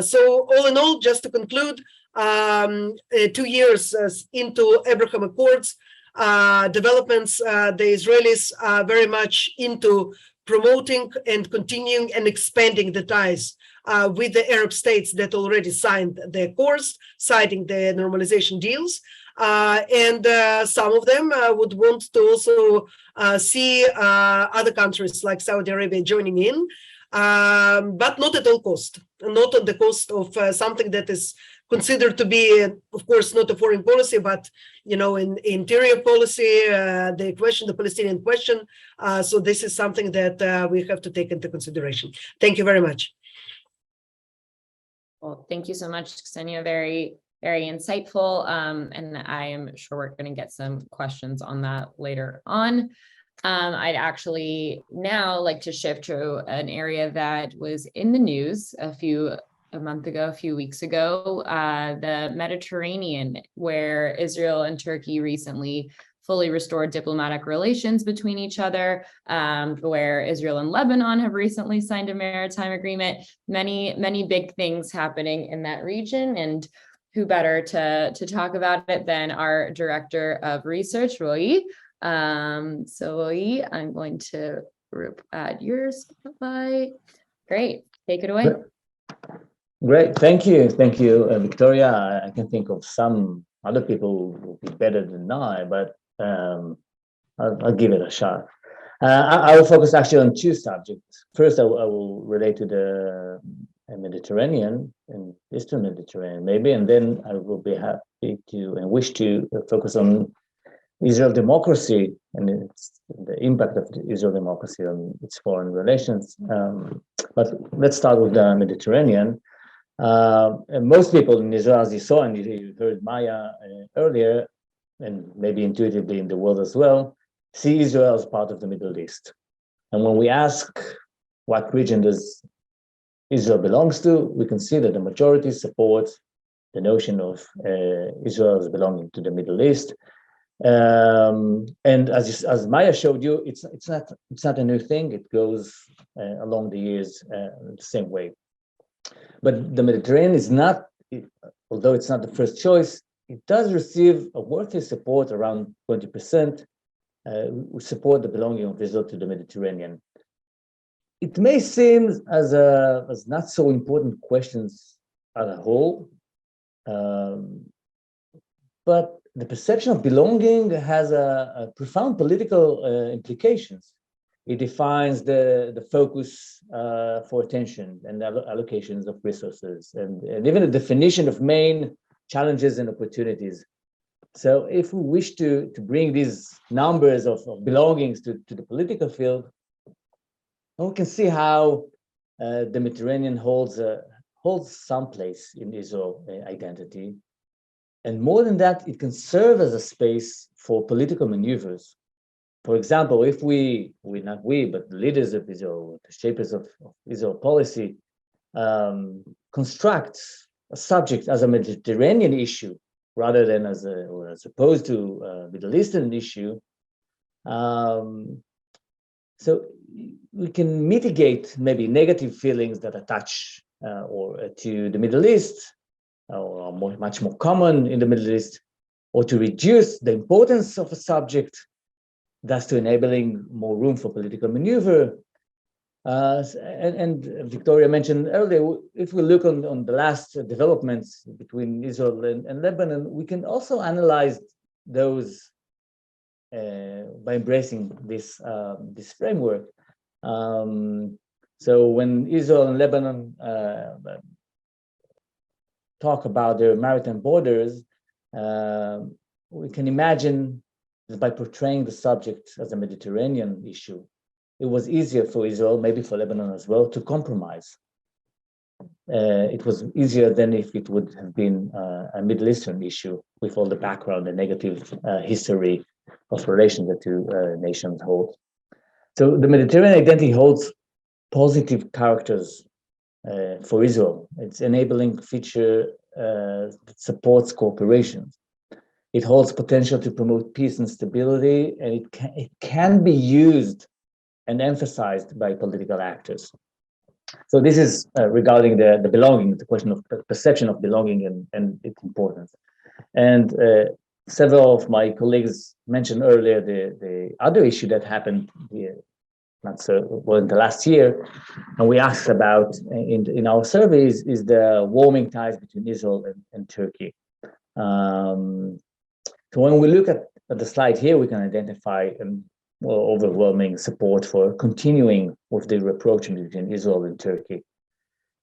So all in all, just to conclude, 2 years into Abraham Accords developments, the Israelis are very much into promoting and continuing and expanding the ties with the Arab states that already signed the accords, citing the normalization deals. And some of them would want to also see other countries like Saudi Arabia joining in, but not at all cost, not at the cost of something that is considered to be, of course, not a foreign policy, but in interior policy, the Palestinian question. So this is something that we have to take into consideration. Thank you very much. Well, thank you so much, Ksenia. Very, very insightful. And I am sure we're going to get some questions on that later on. I'd actually now like to shift to an area that was in the news a few weeks ago, the Mediterranean, where Israel and Turkey recently fully restored diplomatic relations between each other, where Israel and Lebanon have recently signed a maritime agreement. Many big things happening in that region, and who better to talk about it than our director of research, Roy. So Roy, I'm going to add your spotlight. Great, take it away. Great, thank you, Victoria. I can think of some other people who will be better than I, but I'll give it a shot. I will focus actually on two subjects. First, I will relate to the Mediterranean and Eastern Mediterranean, maybe, and then I will be happy to and wish to focus on Israel democracy and the impact of the Israel democracy on its foreign relations. But let's start with the Mediterranean. And most people in Israel, as you saw, and you heard Maya earlier, and maybe intuitively in the world as well, see Israel as part of the Middle East. And when we ask what region does Israel belongs to, we can see that the majority supports the notion of Israel as belonging to the Middle East. And as Maya showed you, it's not a new thing. It goes along the years the same way. But the Mediterranean is not, although it's not the first choice, it does receive a worthy support, around 20%, who support the belonging of Israel to the Mediterranean. It may seem as not so important questions as a whole, but the perception of belonging has a profound political implications. It defines the focus for attention and allocations of resources, and even the definition of main challenges and opportunities. So if we wish to bring these numbers of belongings to the political field, we can see how the Mediterranean holds some place in Israel identity. And more than that, it can serve as a space for political maneuvers. For example, if not we, but the leaders of Israel, the shapers of Israel policy, construct a subject as a Mediterranean issue rather than as opposed to a Middle Eastern issue, so we can mitigate maybe negative feelings that attach to the Middle East, or much more common in the Middle East, or to reduce the importance of a subject, thus to enabling more room for political maneuver. And Victoria mentioned earlier, if we look on the last developments between Israel and Lebanon, we can also analyze those by embracing this framework. So when Israel and Lebanon talk about their maritime borders, we can imagine that by portraying the subject as a Mediterranean issue, it was easier for Israel, maybe for Lebanon as well, to compromise. It was easier than if it would have been a Middle Eastern issue with all the background and negative history of relations the two nations hold. So the Mediterranean identity holds positive characters for Israel. It's enabling feature that supports cooperation. It holds potential to promote peace and stability, and it can be used and emphasized by political actors. So this is regarding the belonging, the question of perception of belonging and its importance. And several of my colleagues mentioned earlier the other issue that happened here, not so well in the last year, and we asked about in our surveys is the warming ties between Israel and Turkey. So when we look at the slide here, we can identify overwhelming support for continuing with the rapprochement between Israel and Turkey.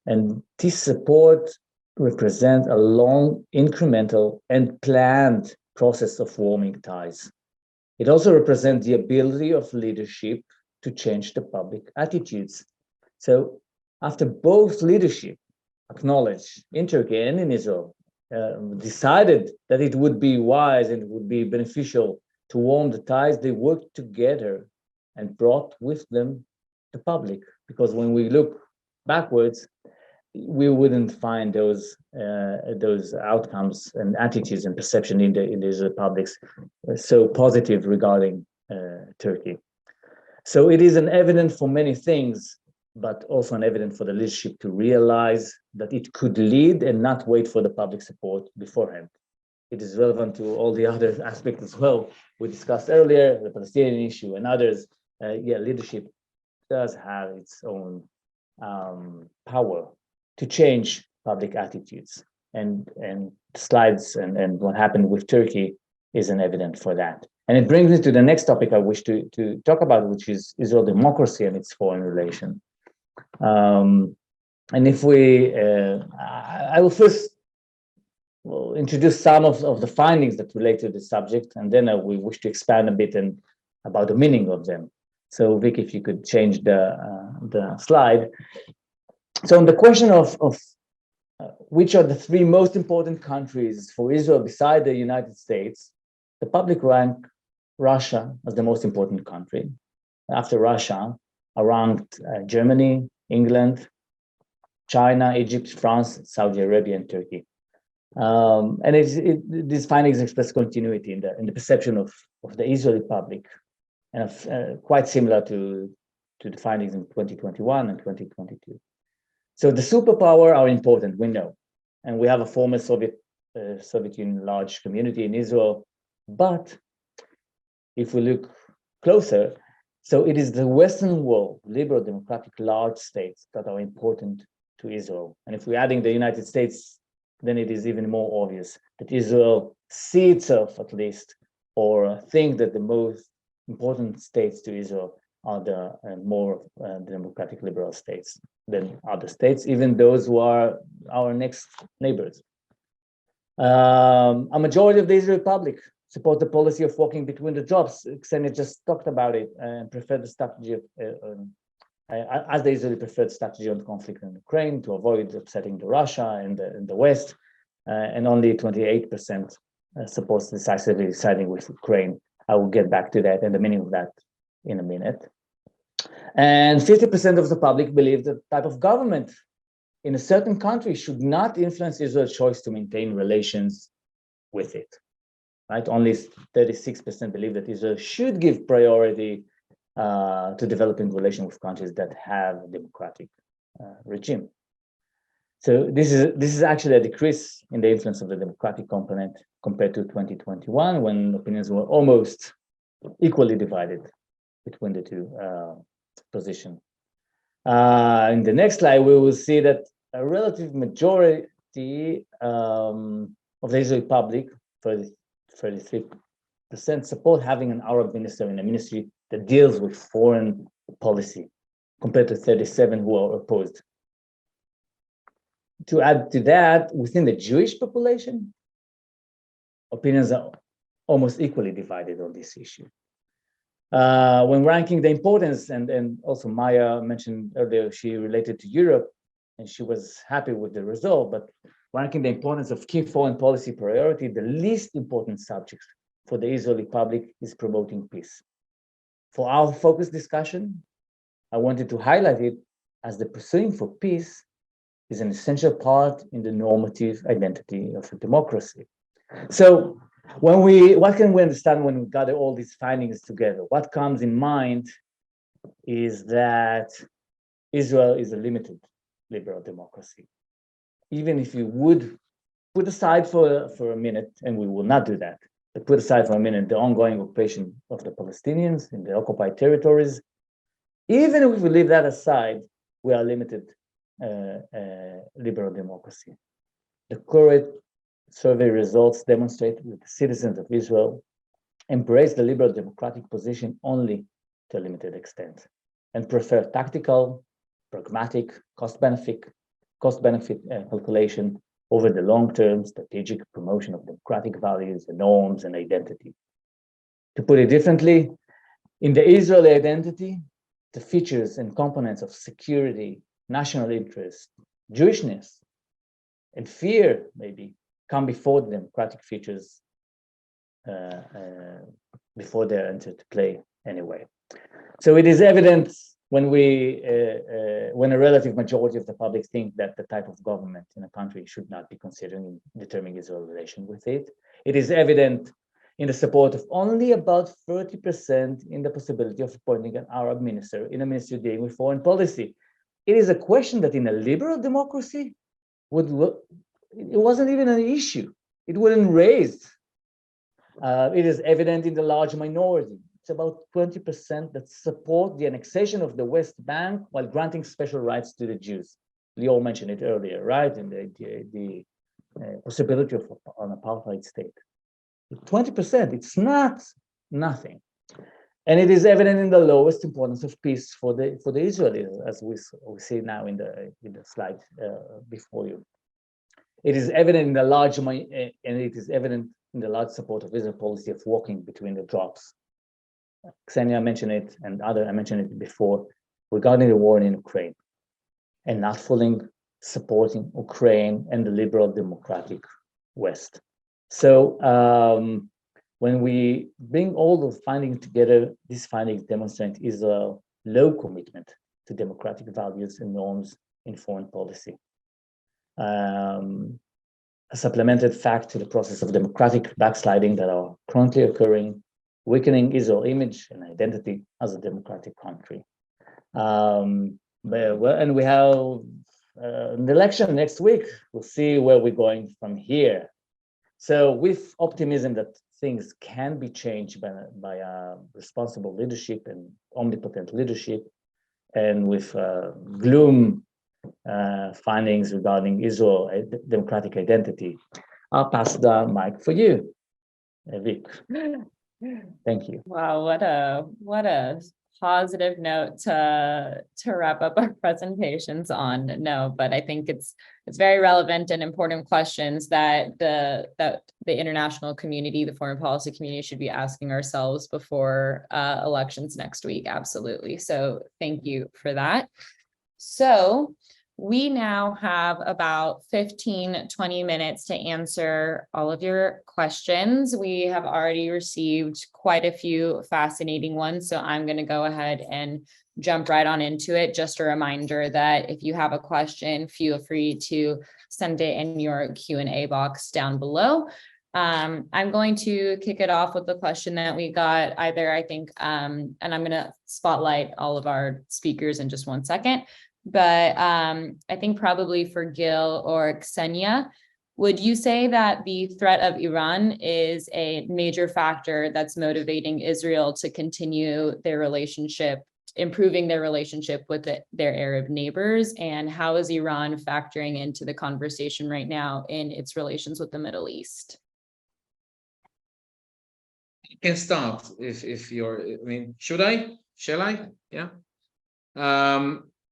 And this support represents a long, incremental, and planned process of warming ties. It also represents the ability of leadership to change the public attitudes. So after both leadership acknowledged in Turkey and in Israel, decided that it would be wise and it would be beneficial to warm the ties, they worked together and brought with them the public. Because when we look backwards, we wouldn't find those outcomes and attitudes and perception in the Israeli publics so positive regarding Turkey. So it is an evidence for many things, but also an evidence for the leadership to realize that it could lead and not wait for the public support beforehand. It is relevant to all the other aspects as well. We discussed earlier, the Palestinian issue and others. Leadership does have its own power to change public attitudes. And slides and what happened with Turkey is an evidence for that. And it brings me to the next topic I wish to talk about, which is Israel democracy and its foreign relation. And if I will first introduce some of the findings that relate to the subject, and then we wish to expand a bit about the meaning of them. So Vic, if you could change the slide. So on the question of which are the three most important countries for Israel beside the United States, the public rank Russia as the most important country. After Russia are ranked Germany, England, China, Egypt, France, Saudi Arabia, and Turkey. And these findings express continuity in the perception of the Israeli public, and quite similar to the findings in 2021 and 2022. So the superpower are important, we know, and we have a former Soviet Union large community in Israel. But if we look closer, so it is the Western world, liberal, democratic, large states that are important to Israel. And if we're adding the United States, then it is even more obvious that Israel see itself, at least, or think that the most important states to Israel are the more democratic liberal states than other states, even those who are our next neighbors. A majority of the Israeli public support the policy of walking between the jobs. Ksenia just talked about it and prefer the strategy of as the Israeli preferred strategy on conflict in Ukraine to avoid upsetting the Russia and the West, and only 28% supports decisively siding with Ukraine. I will get back to that and the meaning of that in a minute. And 50% of the public believe that type of government in a certain country should not influence Israel's choice to maintain relations with it. Right? Only 36% believe that Israel should give priority to developing relations with countries that have a democratic regime. So this is actually a decrease in the influence of the democratic component compared to 2021, when opinions were almost equally divided between the two positions. In the next slide, we will see that a relative majority of the Israeli public, 33%, support having an Arab minister in a ministry that deals with foreign policy, compared to 37% who are opposed. To add to that, within the Jewish population, opinions are almost equally divided on this issue. When ranking the importance, and also Maya mentioned earlier, she related to Europe, and she was happy with the result, but ranking the importance of key foreign policy priority, the least important subject for the Israeli public is promoting peace. For our focus discussion, I wanted to highlight it as the pursuing for peace is an essential part in the normative identity of a democracy. So what can we understand when we gather all these findings together? What comes in mind is that Israel is a limited liberal democracy. Even if you would put aside for a minute, and we will not do that, but put aside for a minute the ongoing occupation of the Palestinians in the occupied territories, even if we leave that aside, we are limited liberal democracy. The current survey results demonstrate that the citizens of Israel embrace the liberal democratic position only to a limited extent and prefer tactical, pragmatic, cost-benefit calculation over the long-term strategic promotion of democratic values and norms and identity. To put it differently, in the Israeli identity, the features and components of security, national interest, Jewishness, and fear maybe come before the democratic features before they're entered to play anyway. So it is evident when a relative majority of the public think that the type of government in a country should not be considered in determining Israel's relation with it. It is evident in the support of only about 30% in the possibility of appointing an Arab minister in a ministry dealing with foreign policy. It is a question that in a liberal democracy it wasn't even an issue. It wasn't raised. It is evident in the large minority. It's about 20% that support the annexation of the West Bank while granting special rights to the Jews. Lior mentioned it earlier, right? And the possibility of an apartheid state. 20%, it's not nothing. And it is evident in the lowest importance of peace for the Israelis, as we see now in the slide before you. It is evident in the large support of Israel's policy of walking between the drops. Ksenia mentioned it, and I mentioned it before, regarding the war in Ukraine, and not fully supporting Ukraine and the liberal democratic West. So when we bring all the findings together, these findings demonstrate Israel's low commitment to democratic values and norms in foreign policy. A supplemented fact to the process of democratic backsliding that are currently occurring, weakening Israel's image and identity as a democratic country. And we have an election next week. We'll see where we're going from here. So with optimism that things can be changed by responsible leadership and omnipotent leadership, and with gloom findings regarding Israel's democratic identity, I'll pass the mic for you, Vic. Thank you. Wow, what a positive note to wrap up our presentations on. No, but I think it's very relevant and important questions that the international community, the foreign policy community, should be asking ourselves before elections next week. Absolutely. So thank you for that. So we now have about 15-20 minutes to answer all of your questions. We have already received quite a few fascinating ones, so I'm going to go ahead and jump right on into it. Just a reminder that if you have a question, feel free to send it in your Q&A box down below. I'm going to kick it off with the question that we got either, I think, and I'm going to spotlight all of our speakers in just one second. But I think probably for Gil or Ksenia, would you say that the threat of Iran is a major factor that's motivating Israel to continue their relationship, improving their relationship with their Arab neighbors? And how is Iran factoring into the conversation right now in its relations with the Middle East? You can start if you're, I mean, should I? Shall I? Yeah.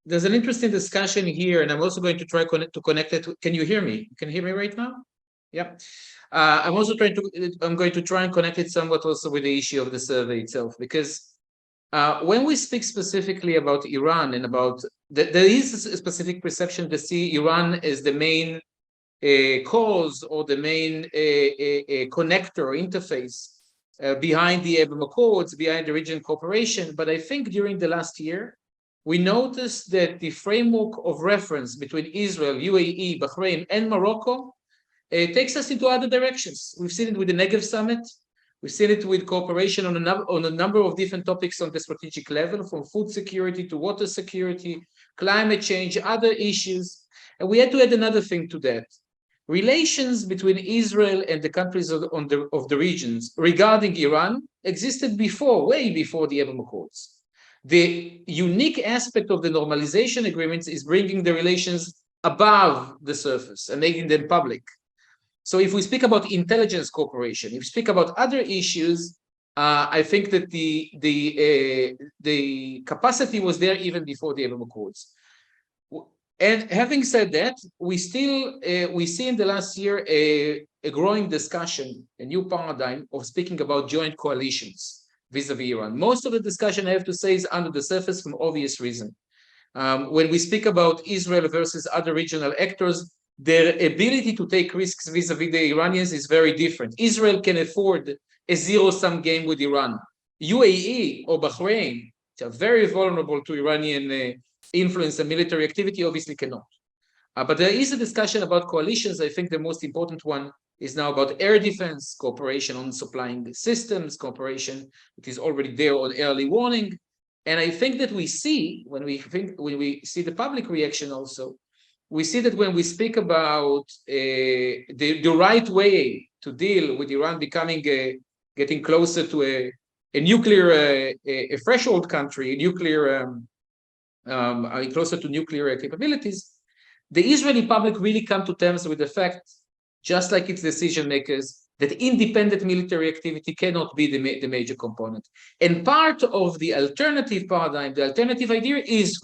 There's an interesting discussion here, and I'm also going to try to connect it. Can you hear me? Can you hear me right now? Yeah. I'm going to try and connect it somewhat also with the issue of the survey itself, because when we speak specifically about Iran and about, there is a specific perception to see Iran as the main cause or the main connector or interface behind the Abraham Accords, behind the region cooperation. But I think during the last year, we noticed that the framework of reference between Israel, UAE, Bahrain, and Morocco takes us into other directions. We've seen it with the Negev Summit. We've seen it with cooperation on a number of different topics on the strategic level, from food security to water security, climate change, other issues. And we had to add another thing to that. Relations between Israel and the countries of the regions regarding Iran existed before, way before the Abraham Accords. The unique aspect of the normalization agreements is bringing the relations above the surface and making them public. So if we speak about intelligence cooperation, if we speak about other issues, I think that the capacity was there even before the Abraham Accords. And having said that, we see in the last year a growing discussion, a new paradigm of speaking about joint coalitions vis-a-vis Iran. Most of the discussion, I have to say, is under the surface for obvious reason. When we speak about Israel versus other regional actors, their ability to take risks vis-a-vis the Iranians is very different. Israel can afford a zero-sum game with Iran. UAE or Bahrain, which are very vulnerable to Iranian influence and military activity, obviously cannot. But there is a discussion about coalitions. I think the most important one is now about air defense, cooperation on supplying systems, cooperation that is already there on early warning. And I think that we see, when we see the public reaction also, we see that when we speak about the right way to deal with Iran becoming getting closer to a nuclear, a threshold country, a nuclear, closer to nuclear capabilities, the Israeli public really come to terms with the fact, just like its decision makers, that independent military activity cannot be the major component. And part of the alternative paradigm, the alternative idea is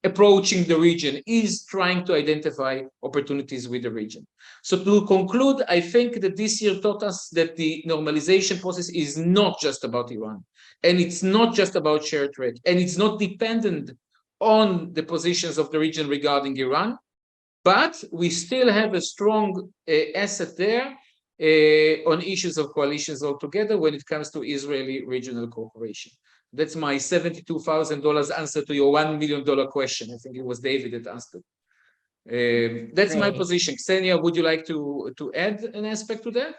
approaching the region, is trying to identify opportunities with the region. So to conclude, I think that this year taught us that the normalization process is not just about Iran, and it's not just about shared threat, and it's not dependent on the positions of the region regarding Iran, but we still have a strong asset there on issues of coalitions altogether when it comes to Israeli regional cooperation. That's my $72,000 answer to your $1 million question. I think it was David that asked it. That's my position. Ksenia, would you like to add an aspect to that?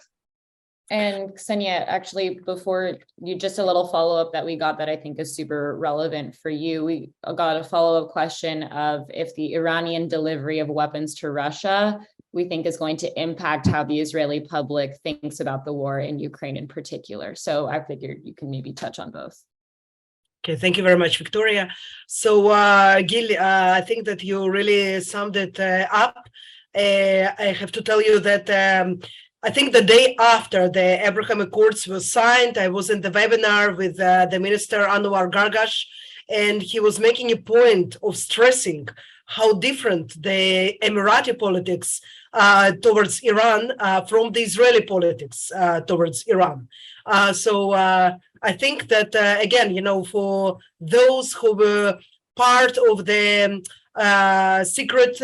And Ksenia, actually, before you, just a little follow-up that we got that I think is super relevant for you. We got a follow-up question of if the Iranian delivery of weapons to Russia, we think is going to impact how the Israeli public thinks about the war in Ukraine in particular. So I figured you can maybe touch on both. Okay, thank you very much, Victoria. So, Gil, I think that you really summed it up. I have to tell you that I think the day after the Abraham Accords were signed, I was in the webinar with the Minister Anwar Gargash, and he was making a point of stressing how different the Emirati politics towards Iran from the Israeli politics towards Iran. So I think that, again, for those who were part of the secret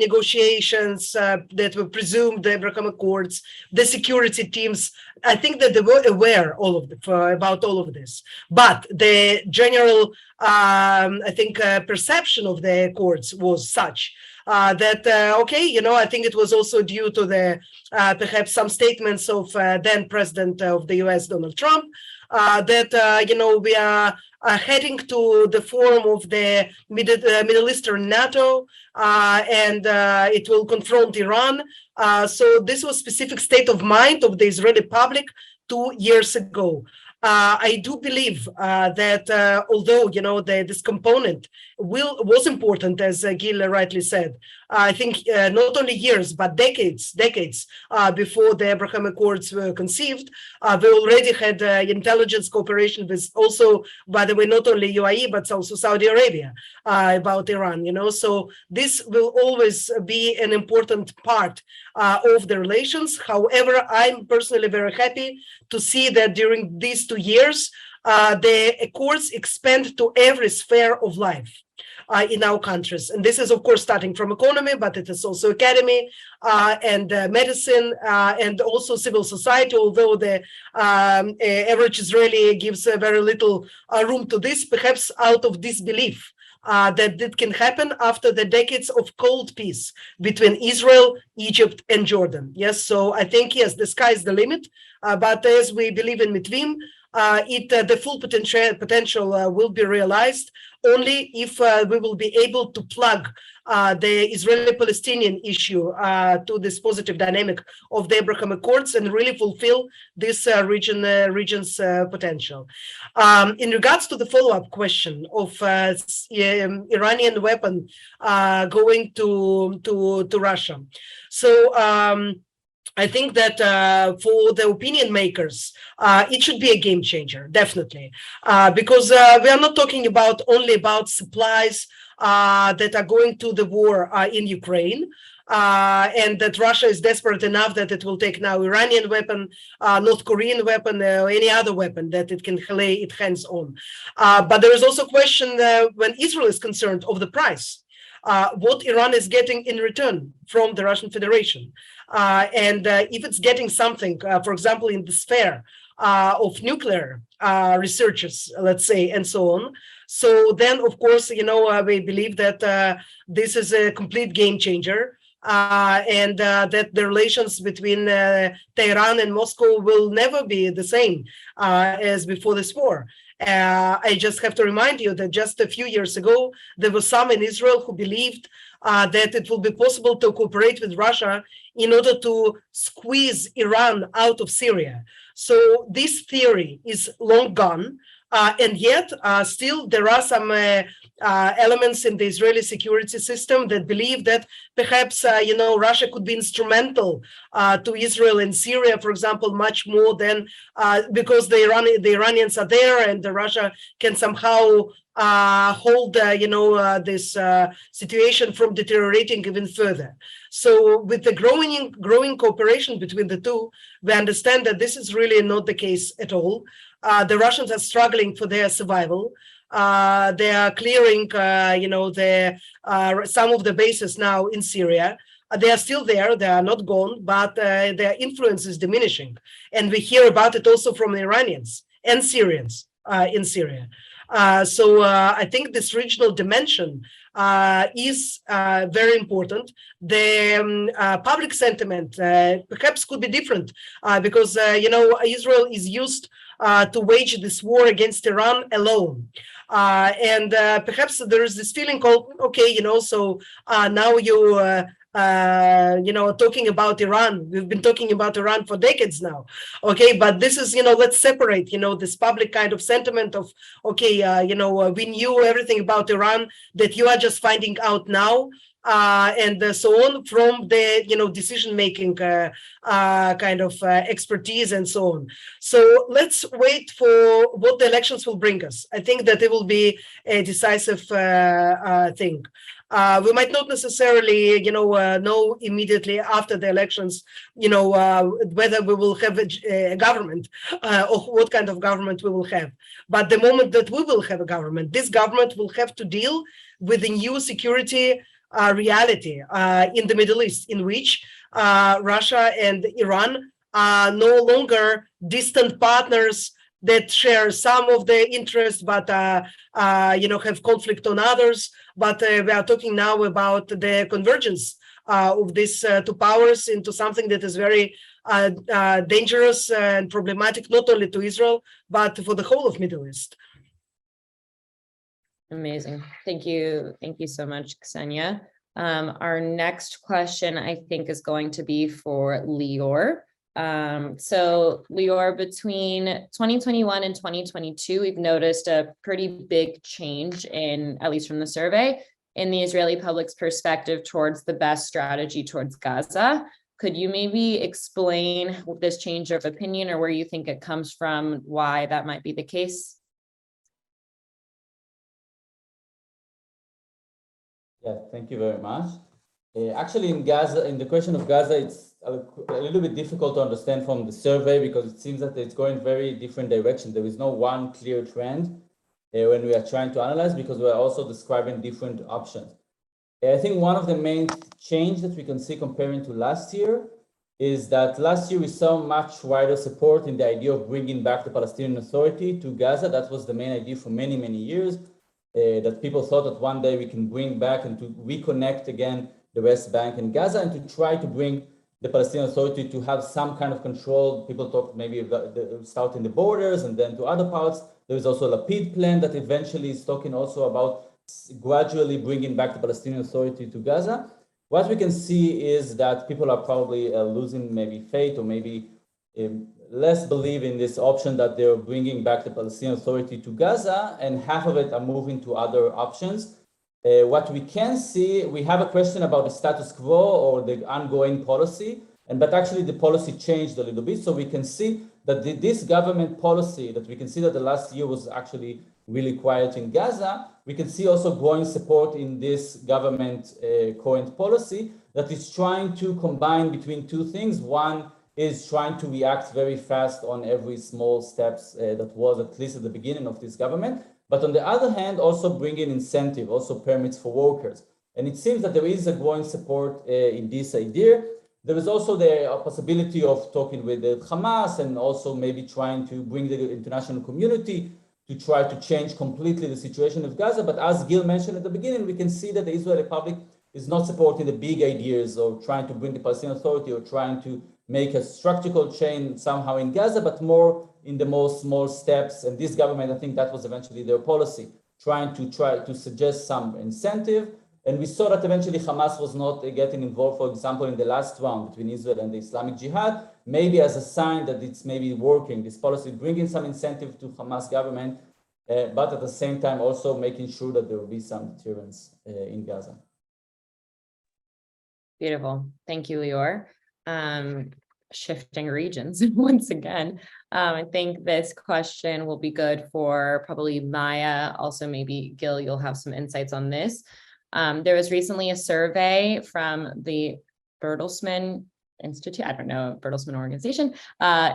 negotiations that were presumed the Abraham Accords, the security teams, I think that they were aware about all of this. But the general, I think, perception of the Accords was such that, okay, I think it was also due to the perhaps some statements of then President of the US, Donald Trump, that, we are heading to the form of the Middle Eastern NATO, and it will confront Iran. So this was specific state of mind of the Israeli public 2 years ago. I do believe that although this component was important, as Gil rightly said, I think not only years but decades before the Abraham Accords were conceived, we already had intelligence cooperation with also, by the way, not only UAE but also Saudi Arabia about Iran. So this will always be an important part of the relations. However, I'm personally very happy to see that during these 2 years, the Accords expand to every sphere of life in our countries. And this is, of course, starting from economy, but it is also academy and medicine and also civil society, although the average Israeli gives very little room to this, perhaps out of disbelief that it can happen after the decades of cold peace between Israel, Egypt, and Jordan. Yes, so I think, yes, the sky is the limit, but as we believe in Mitvim, the full potential will be realized only if we will be able to plug the Israeli-Palestinian issue to this positive dynamic of the Abraham Accords and really fulfill this region's potential. In regards to the follow-up question of Iranian weapon going to Russia, so I think that for the opinion makers, it should be a game changer, definitely, because we are not talking only about supplies that are going to the war in Ukraine, and that Russia is desperate enough that it will take now Iranian weapon, North Korean weapon, or any other weapon that it can lay its hands on. But there is also a question when Israel is concerned of the price. What Iran is getting in return from the Russian Federation. And if it's getting something, for example, in the sphere of nuclear researchers, let's say, and so on. So then, of course, we believe that this is a complete game changer. And that the relations between Tehran and Moscow will never be the same as before this war. I just have to remind you that just a few years ago, there were some in Israel who believed that it will be possible to cooperate with Russia in order to squeeze Iran out of Syria. So this theory is long gone. And yet, still, there are some elements in the Israeli security system that believe that perhaps, Russia could be instrumental to Israel and Syria, for example, much more than because the Iranians are there and Russia can somehow hold, this situation from deteriorating even further. So with the growing cooperation between the two, we understand that this is really not the case at all. The Russians are struggling for their survival. They are clearing, some of the bases now in Syria. They are still there. They are not gone, but their influence is diminishing. And we hear about it also from the Iranians and Syrians in Syria. So I think this regional dimension is very important. The public sentiment perhaps could be different because, Israel is used to wage this war against Iran alone. And perhaps there is this feeling called, okay, so now you talking about Iran. We've been talking about Iran for decades now. Okay, but this is, let's separate, this public kind of sentiment of, okay, we knew everything about Iran that you are just finding out now. and so on from the decision-making kind of expertise and so on. So let's wait for what the elections will bring us. I think that it will be a decisive thing. We might not necessarily, know immediately after the elections, whether we will have a government or what kind of government we will have. But the moment that we will have a government, this government will have to deal with the new security reality in the Middle East, in which Russia and Iran are no longer distant partners that share some of the interests, but have conflict on others. But we are talking now about the convergence of these two powers into something that is very dangerous and problematic, not only to Israel, but for the whole of Middle East. Amazing. Thank you. Thank you so much, Ksenia. Our next question, I think, is going to be for Lior. So Lior, between 2021 and 2022, we've noticed a pretty big change in, at least from the survey, in the Israeli public's perspective towards the best strategy towards Gaza. Could you maybe explain this change of opinion or where you think it comes from, why that might be the case? Yeah, thank you very much. Actually, in Gaza, in the question of Gaza, it's a little bit difficult to understand from the survey because it seems that it's going very different direction. There is no one clear trend when we are trying to analyze because we are also describing different options. I think one of the main change that we can see comparing to last year is that last year we saw much wider support in the idea of bringing back the Palestinian Authority to Gaza. That was the main idea for many, many years. That people thought that one day we can bring back and to reconnect again the West Bank and Gaza and to try to bring the Palestinian Authority to have some kind of control. People talk maybe start in the borders and then to other parts. There is also a Lapid plan that eventually is talking also about gradually bringing back the Palestinian Authority to Gaza. What we can see is that people are probably losing maybe faith or maybe less believe in this option that they're bringing back the Palestinian Authority to Gaza, and half of it are moving to other options. What we can see, we have a question about the status quo or the ongoing policy, but actually the policy changed a little bit. So we can see that this government policy, that we can see that the last year was actually really quiet in Gaza. We can see also growing support in this government current policy that is trying to combine between two things. One is trying to react very fast on every small steps that was at least at the beginning of this government. But on the other hand, also bringing incentive, also permits for workers. And it seems that there is a growing support in this idea. There is also the possibility of talking with the Hamas and also maybe trying to bring the international community to try to change completely the situation of Gaza. But as Gil mentioned at the beginning, we can see that the Israeli public is not supporting the big ideas of trying to bring the Palestinian Authority or trying to make a structural change somehow in Gaza, but more in the most small steps. And this government, I think that was eventually their policy, trying to suggest some incentive. And we saw that eventually Hamas was not getting involved, for example, in the last round between Israel and the Islamic Jihad, maybe as a sign that it's maybe working, this policy, bringing some incentive to Hamas government, but at the same time also making sure that there will be some deterrence in Gaza. Beautiful. Thank you, Lior. Shifting regions once again. I think this question will be good for probably Maya. Also, maybe Gil, you'll have some insights on this. There was recently a survey from the Bertelsmann Institute, I don't know, Bertelsmann organization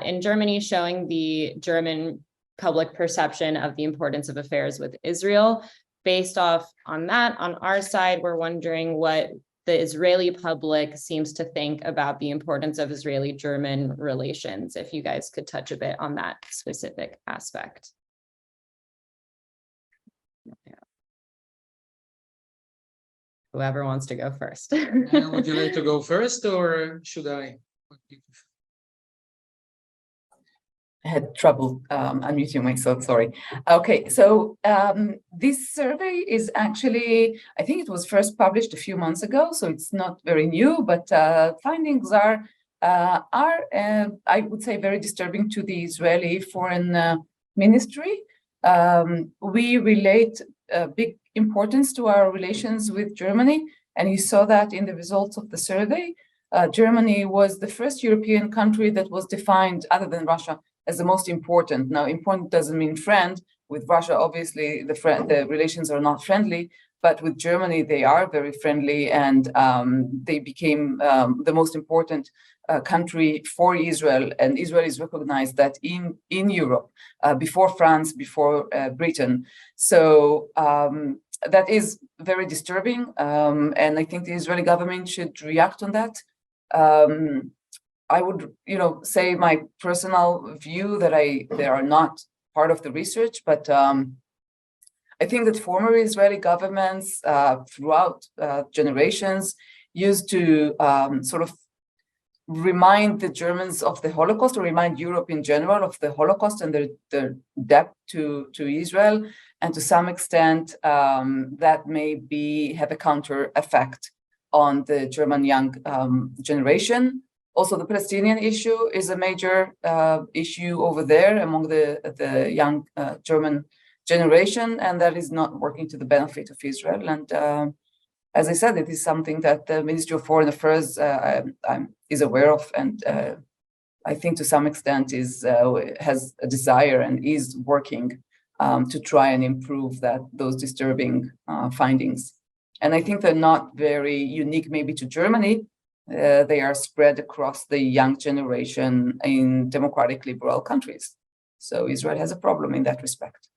in Germany, showing the German public perception of the importance of affairs with Israel. Based off on that, on our side, we're wondering what the Israeli public seems to think about the importance of Israeli-German relations, if you guys could touch a bit on that specific aspect. Yeah. Whoever wants to go first. Would you like to go first or should I? I had trouble unmuting myself, sorry. Okay, so this survey is actually, I think it was first published a few months ago, so it's not very new, but findings are I would say, very disturbing to the Israeli Foreign Ministry. We relate big importance to our relations with Germany, And you saw that in the results of the survey. Germany was the first European country that was defined, other than Russia, as the most important. Now, important doesn't mean friend. With Russia, obviously, the relations are not friendly, but with Germany, they are very friendly, and they became the most important country for Israel. And Israel is recognized that in Europe, before France, before Britain. So that is very disturbing, and I think the Israeli government should react on that. I would, say my personal view that they are not part of the research, but I think that former Israeli governments throughout generations used to sort of remind the Germans of the Holocaust, or remind Europe in general of the Holocaust and their debt to Israel, and to some extent that may have a counter effect on the German young generation. Also, the Palestinian issue is a major issue over there among the young German generation, and that is not working to the benefit of Israel. And as I said, it is something that the Ministry of Foreign Affairs is aware of, and I think to some extent has a desire and is working to try and improve those disturbing findings. And I think they're not very unique maybe to Germany. They are spread across the young generation in democratic liberal countries. So Israel has a problem in that respect.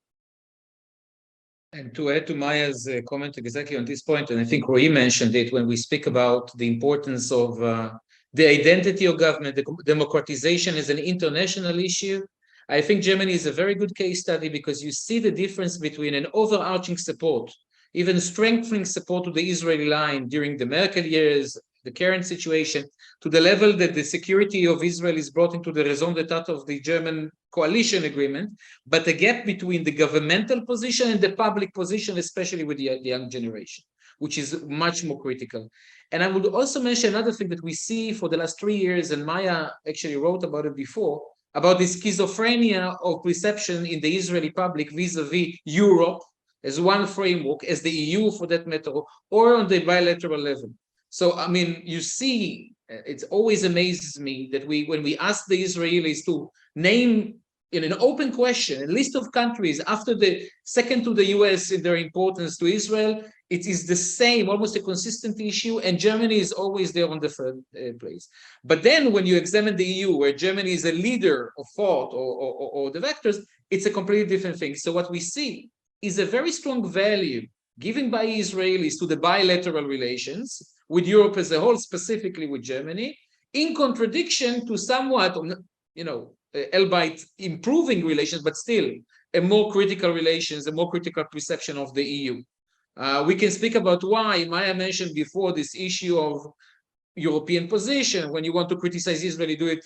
And to add to Maya's comment exactly on this point, and I think Roy mentioned it when we speak about the importance of the identity of government, the democratization is an international issue. I think Germany is a very good case study, because you see the difference between an overarching support, even strengthening support to the Israeli line during the Merkel years, the current situation, to the level that the security of Israel is brought into the raison d'etat of the German coalition agreement, but a gap between the governmental position and the public position, especially with the young generation, which is much more critical. And I would also mention another thing that we see for the last 3 years, and Maya actually wrote about it before, about the schizophrenia of perception in the Israeli public vis-a-vis Europe as one framework, as the EU for that matter, or on the bilateral level. So, I mean, you see, it always amazes me that when we ask the Israelis to name in an open question a list of countries after the second to the US in their importance to Israel, it is the same, almost a consistent issue, and Germany is always there on the third place. But then when you examine the EU, where Germany is a leader of thought or the vectors, it's a completely different thing. So what we see is a very strong value given by Israelis to the bilateral relations with Europe as a whole, specifically with Germany, in contradiction to somewhat, albeit improving relations, but still a more critical relations, a more critical perception of the EU. We can speak about why. Maya mentioned before this issue of European position. When you want to criticize Israel, you do it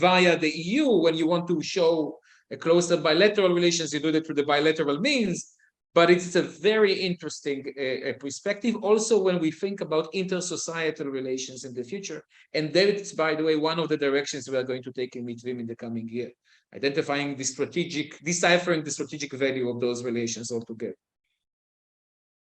via the EU. When you want to show a closer bilateral relations, you do it through the bilateral means. But it's a very interesting perspective also when we think about inter-societal relations in the future. And that's, by the way, one of the directions we are going to take in Mitvim in the coming year, deciphering the strategic value of those relations altogether.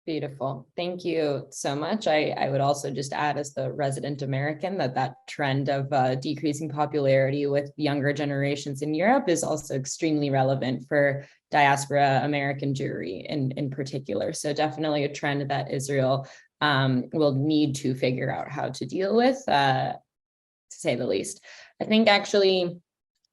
Beautiful. Thank you so much. I would also just add, as the resident American, that trend of decreasing popularity with younger generations in Europe is also extremely relevant for diaspora American Jewry in particular. So definitely a trend that Israel will need to figure out how to deal with, to say the least. I think actually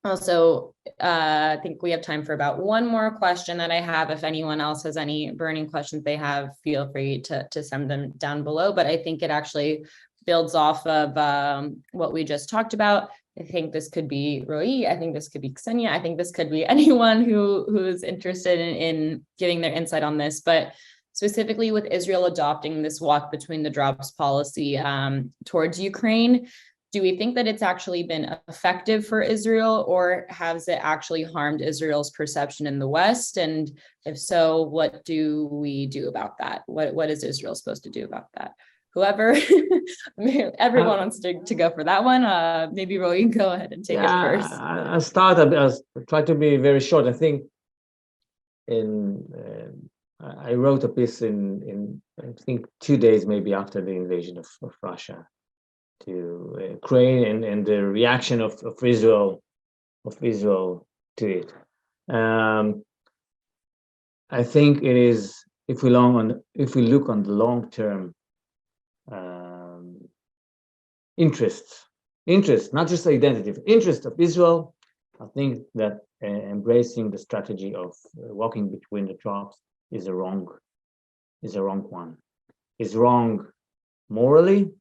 also, I think we have time for about one more question that I have. If anyone else has any burning questions they have, feel free to send them down below. But I think it actually builds off of what we just talked about. I think this could be Roy. I think this could be Ksenia. I think this could be anyone who is interested in giving their insight on this. But specifically with Israel adopting this walk between the drops policy towards Ukraine, do we think that it's actually been effective for Israel, or has it actually harmed Israel's perception in the West? And if so, what do we do about that? What is Israel supposed to do about that? Whoever, everyone wants to go for that one. Maybe Roy, you can go ahead and take it first. I'll try to be very short. I think in I wrote a piece in I think 2 days maybe after the invasion of Russia to Ukraine and the reaction of Israel to it. I think it is, if we look on the long-term interest, not just identity, interest of Israel, I think that embracing the strategy of walking between the drops is a wrong one. It's wrong morally.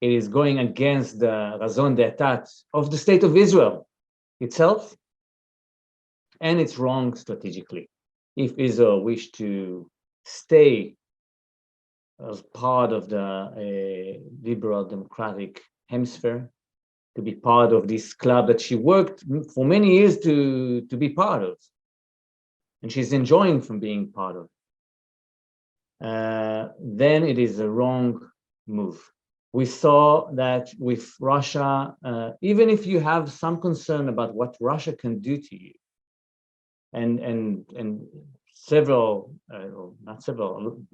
It is going against the raison d'etat of the state of Israel itself, and it's wrong strategically. If Israel wished to stay as part of the liberal democratic hemisphere, to be part of this club that she worked for many years to be part of, and she's enjoying from being part of, then it is a wrong move. We saw that with Russia, even if you have some concern about what Russia can do to you, and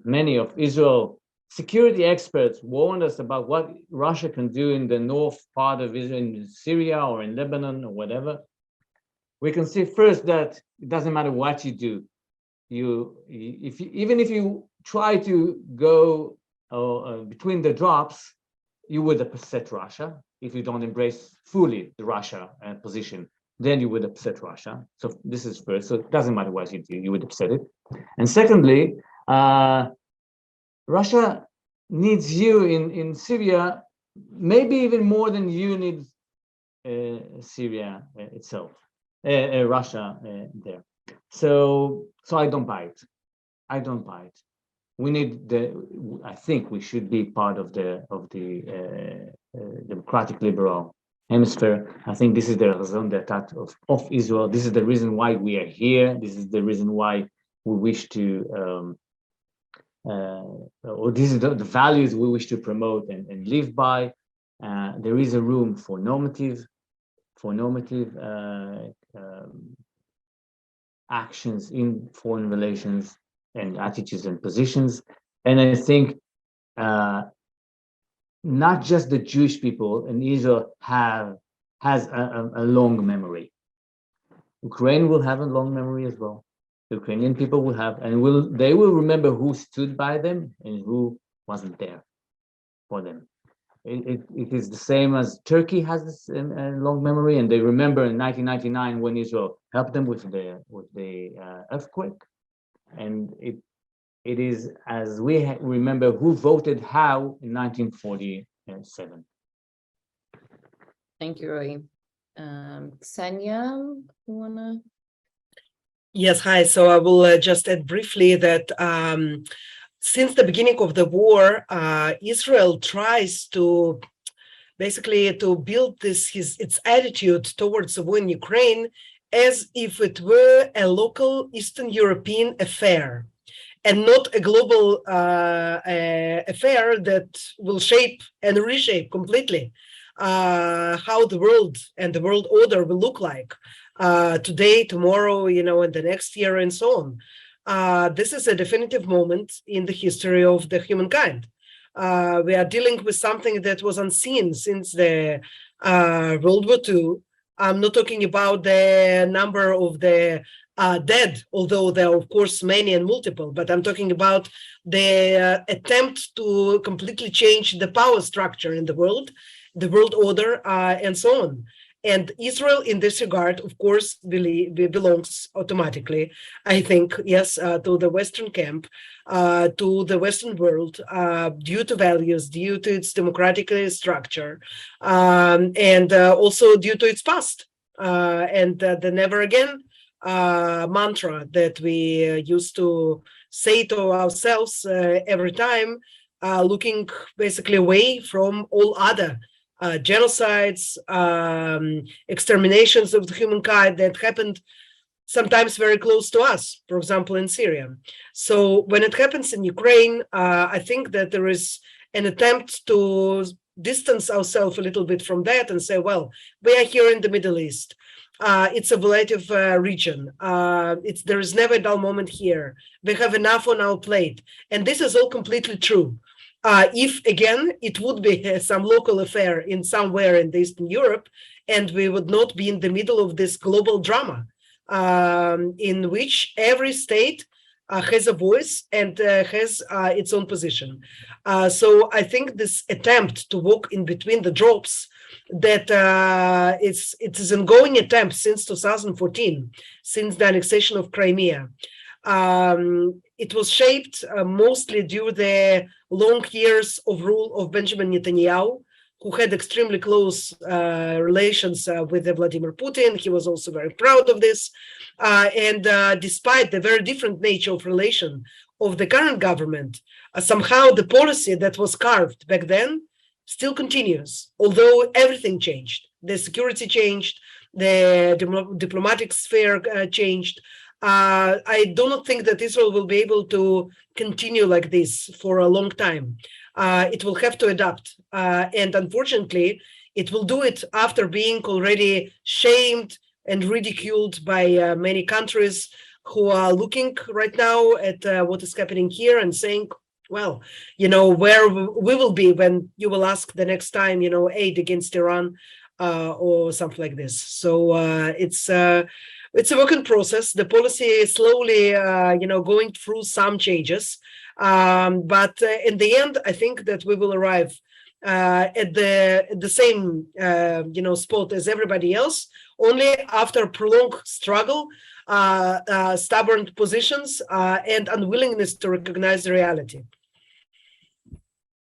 many of Israel security experts warned us about what Russia can do in the north part of Israel, in Syria or in Lebanon or whatever. We can see first that it doesn't matter what you do. Even if you try to go between the drops, you would upset Russia. If you don't embrace fully the Russia position, then you would upset Russia. So this is first. So it doesn't matter what you do, you would upset it. And secondly, Russia needs you in Syria, maybe even more than you need Syria itself, Russia there. So I don't buy it. We need I think we should be part of the democratic liberal hemisphere. I think this is the raison d'etat of Israel. This is the reason why we are here. This is the reason why we wish to, or this is the values we wish to promote and live by. There is a room for normative actions in foreign relations and attitudes and positions. And I think not just the Jewish people in Israel has a long memory. Ukraine will have a long memory as well. The Ukrainian people will have, and they will remember who stood by them and who wasn't there for them. It is the same as Turkey has this long memory, and they remember in 1999 when Israel helped them with the earthquake, and it is as we remember who voted how in 1947. Thank you, Roy. Ksenia, you wanna? Yes, hi. So I will just add briefly that since the beginning of the war, Israel tries to basically to build its attitude towards the war in Ukraine as if it were a local Eastern European affair and not a global affair that will shape and reshape completely how the world and the world order will look like today, tomorrow, and the next year, and so on. This is a definitive moment in the history of the humankind. We are dealing with something that was unseen since the World War II. I'm not talking about the number of the dead, although there are, of course, many and multiple, but I'm talking about the attempt to completely change the power structure in the world order, and so on. And Israel, in this regard, of course, belongs automatically, I think, yes, to the Western camp, to the Western world, due to values, due to its democratic structure, and also due to its past, and the never again mantra that we used to say to ourselves every time, looking basically away from all other genocides, exterminations of the humankind that happened sometimes very close to us, for example, in Syria. So when it happens in Ukraine, I think that there is an attempt to distance ourselves a little bit from that and say, well, we are here in the Middle East. it's a relative region. There is never a dull moment here. We have enough on our plate. And this is all completely true. If, again, it would be some local affair in somewhere in Eastern Europe, and we would not be in the middle of this global drama in which every state has a voice and has its own position. So I think this attempt to walk in between the drops, that it is an ongoing attempt since 2014, since the annexation of Crimea. It was shaped mostly due to the long years of rule of Benjamin Netanyahu, who had extremely close relations with Vladimir Putin. He was also very proud of this. And despite the very different nature of relation of the current government, somehow the policy that was carved back then still continues, although everything changed. The security changed, the diplomatic sphere changed. I do not think that Israel will be able to continue like this for a long time. It will have to adapt. And unfortunately, it will do it after being already shamed and ridiculed by many countries who are looking right now at what is happening here and saying, well, where we will be when you will ask the next time, aid against Iran or something like this. So it's a work in process. The policy is slowly, going through some changes. But in the end, I think that we will arrive at the same, spot as everybody else, only after prolonged struggle, stubborn positions, and unwillingness to recognize the reality.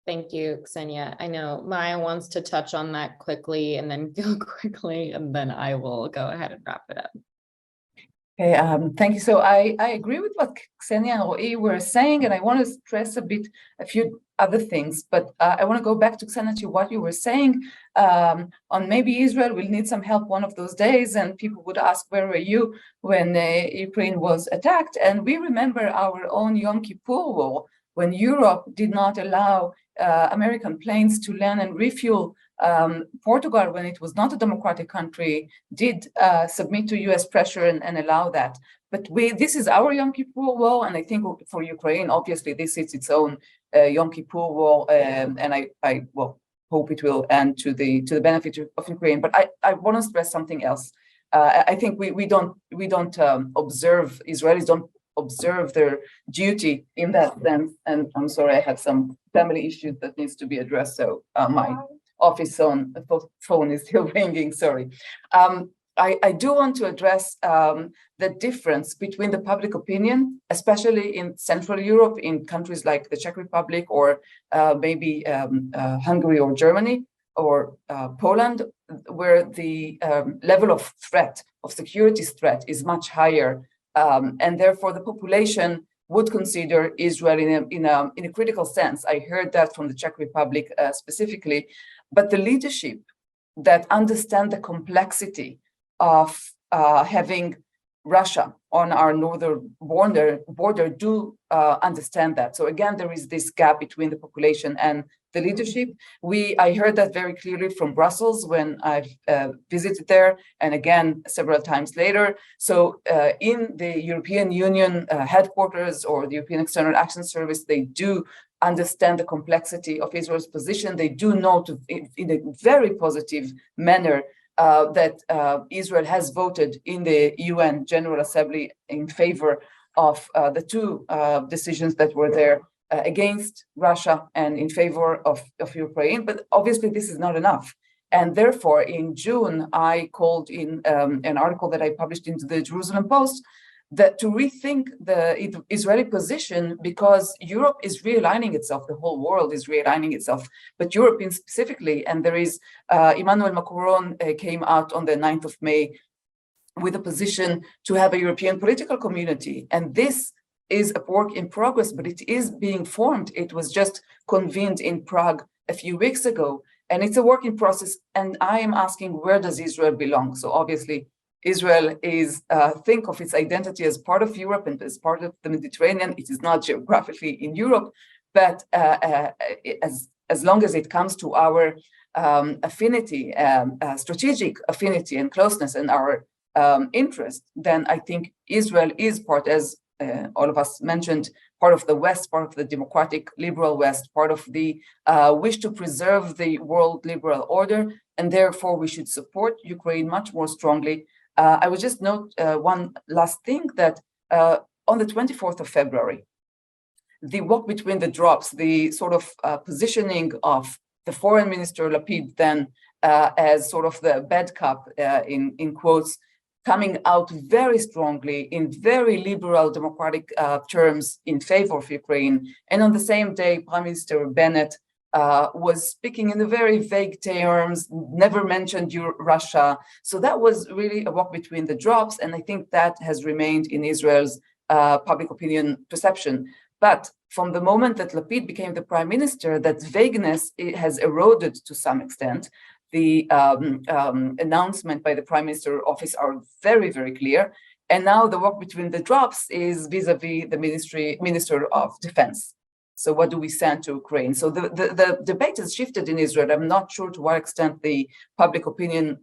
Thank you, Ksenia. I know Maya wants to touch on that quickly and then Gil quickly, and then I will go ahead and wrap it up. Okay, thank you. So I agree with what Ksenia and Roy were saying, and I want to stress a few other things, but I want to go back to Ksenia to what you were saying on maybe Israel will need some help one of those days, and people would ask, where were you when Ukraine was attacked? And we remember our own Yom Kippur War, when Europe did not allow American planes to land and refuel. Portugal, when it was not a democratic country, did submit to US pressure and allow that. But this is our Yom Kippur War, and I think for Ukraine, obviously, this is its own Yom Kippur War, and I hope it will end to the benefit of Ukraine. But I want to stress something else. I think we don't observe, Israelis don't observe their duty in that sense. And I'm sorry, I have some family issues that needs to be addressed. So my office phone is still ringing, sorry. I do want to address the difference between the public opinion, especially in Central Europe, in countries like the Czech Republic or maybe Hungary or Germany or Poland, where the level of threat, of security threat is much higher. And therefore the population would consider Israel in a critical sense. I heard that from the Czech Republic specifically, but the leadership that understand the complexity of having Russia on our northern border do understand that. So again, there is this gap between the population and the leadership. I heard that very clearly from Brussels when I've visited there, and again several times later. So in the European Union headquarters or the European External Action Service, they do understand the complexity of Israel's position. They do note in a very positive manner that Israel has voted in the UN General Assembly in favor of the two decisions that were there against Russia and in favor of Ukraine. But obviously this is not enough. And therefore in June, I called in an article that I published into the Jerusalem Post that to rethink the Israeli position, because Europe is realigning itself, the whole world is realigning itself, but Europe specifically, and there is, Emmanuel Macron came out on the 9th of May with a position to have a European political community. And this is a work in progress, but it is being formed. It was just convened in Prague a few weeks ago, and it's a work in process. And I am asking, where does Israel belong? So obviously, Israel is, think of its identity as part of Europe and as part of the Mediterranean. It is not geographically in Europe, but as long as it comes to our affinity, strategic affinity and closeness and our interest, then I think Israel is part, as all of us mentioned, part of the West, part of the democratic liberal West, part of the wish to preserve the world liberal order, and therefore we should support Ukraine much more strongly. I would just note one last thing, that on the 24th of February, the walk between the drops, the sort of positioning of the foreign minister Lapid then as sort of the bad cop in quotes, coming out very strongly in very liberal democratic terms in favor of Ukraine. And on the same day, Prime Minister Bennett was speaking in the very vague terms, never mentioned Russia. So that was really a walk between the drops. And I think that has remained in Israel's public opinion perception. But from the moment that Lapid became the prime minister, that vagueness has eroded to some extent. The announcement by the prime minister office are very, very clear. And now the walk between the drops is vis-a-vis the minister of defense. So what do we send to Ukraine? So the debate has shifted in Israel. I'm not sure to what extent the public opinion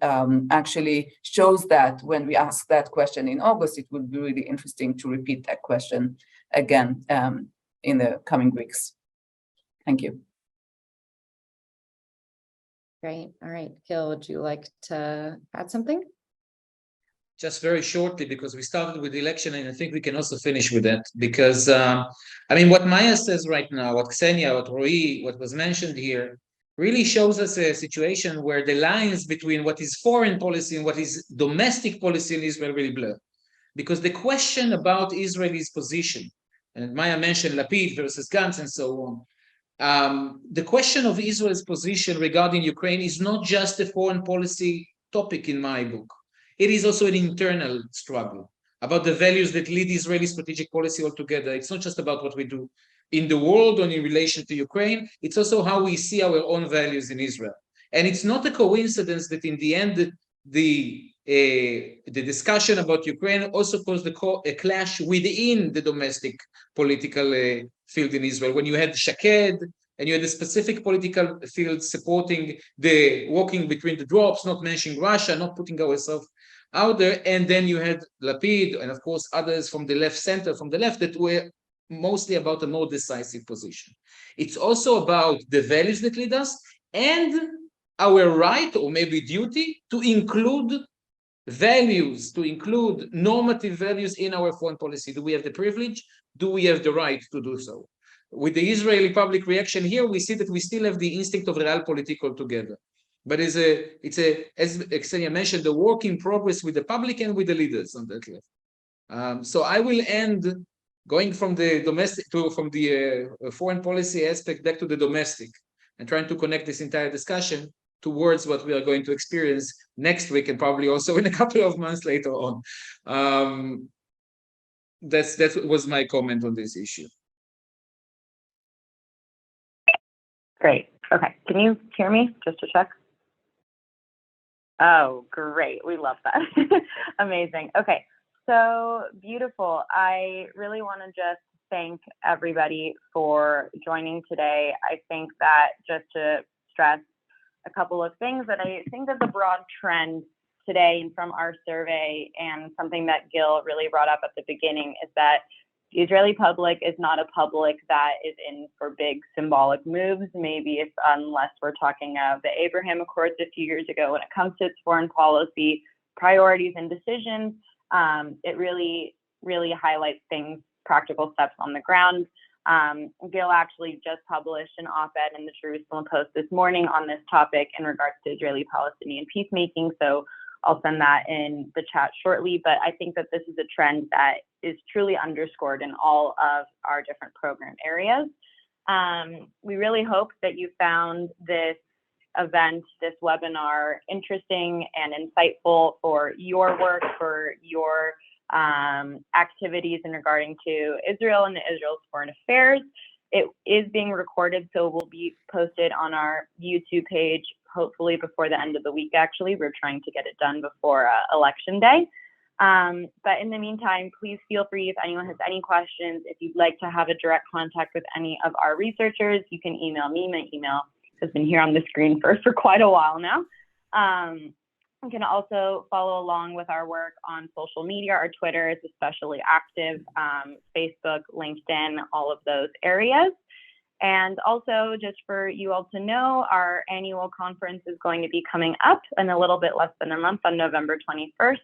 actually shows that. When we ask that question in August, it would be really interesting to repeat that question again in the coming weeks. Thank you. Great. All right. Gil, would you like to add something? Just very shortly, because we started with the election, and I think we can also finish with that. Because, I mean, what Maya says right now, what Ksenia, what Roy, what was mentioned here, really shows us a situation where the lines between what is foreign policy and what is domestic policy in Israel really blur. Because the question about Israel's position, and Maya mentioned Lapid versus Gantz and so on, the question of Israel's position regarding Ukraine is not just a foreign policy topic in my book. It is also an internal struggle about the values that lead Israeli strategic policy altogether. It's not just about what we do in the world or in relation to Ukraine. It's also how we see our own values in Israel. And it's not a coincidence that in the end, the discussion about Ukraine also caused a clash within the domestic political field in Israel. When you had Shaked, and you had a specific political field supporting the walking between the drops, not mentioning Russia, not putting ourselves out there. And then you had Lapid, and of course others from the left center, from the left, that were mostly about a more decisive position. It's also about the values that lead us and our right, or maybe duty, to include values, to include normative values in our foreign policy. Do we have the privilege? Do we have the right to do so? With the Israeli public reaction here, we see that we still have the instinct of realpolitik altogether. But it's as Ksenia mentioned, the work in progress with the public and with the leaders on that level. So I will end going from the domestic to from the foreign policy aspect back to the domestic, and trying to connect this entire discussion towards what we are going to experience next week, and probably also in a couple of months later on. That was my comment on this issue. Great. Okay. Can you hear me just to check? Oh, great. We love that. Amazing. Okay. So beautiful. I really want to just thank everybody for joining today. I think that just to stress a couple of things, that I think that the broad trend today and from our survey, and something that Gil really brought up at the beginning, is that the Israeli public is not a public that is in for big symbolic moves, maybe unless we're talking of the Abraham Accords a few years ago. When it comes to its foreign policy priorities and decisions, it really, really highlights things, practical steps on the ground. Gil actually just published an op-ed in the Jerusalem Post this morning on this topic in regards to Israeli-Palestinian peacemaking. So I'll send that in the chat shortly, but I think that this is a trend that is truly underscored in all of our different program areas. We really hope that you found this event, this webinar, interesting and insightful for your work, for your activities in regarding to Israel and Israel's foreign affairs. It is being recorded, so it will be posted on our YouTube page, hopefully before the end of the week. Actually, we're trying to get it done before Election Day. But in the meantime, please feel free, if anyone has any questions, if you'd like to have a direct contact with any of our researchers, you can email me. My email has been here on the screen for quite a while now. You can also follow along with our work on social media. Our Twitter is especially active, Facebook, LinkedIn, all of those areas. And also, just for you all to know, our annual conference is going to be coming up in a little bit less than a month on November 21st.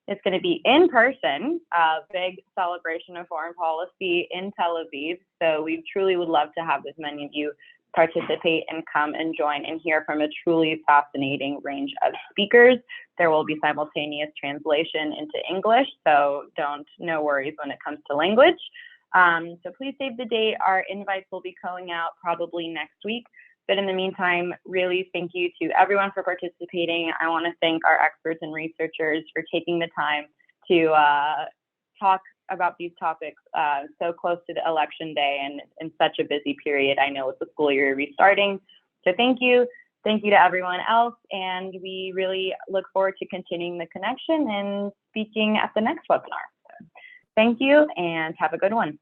It's going to be in person, a big celebration of foreign policy in Tel Aviv. So we truly would love to have as many of you participate and come and join and hear from a truly fascinating range of speakers. There will be simultaneous translation into English, so no worries when it comes to language. So please save the date. Our invites will be going out probably next week. But in the meantime, really thank you to everyone for participating. I want to thank our experts and researchers for taking the time to talk about these topics so close to the election day and in such a busy period. I know with the school year restarting. So thank you. Thank you to everyone else. And we really look forward to continuing the connection and speaking at the next webinar. So thank you and have a good one.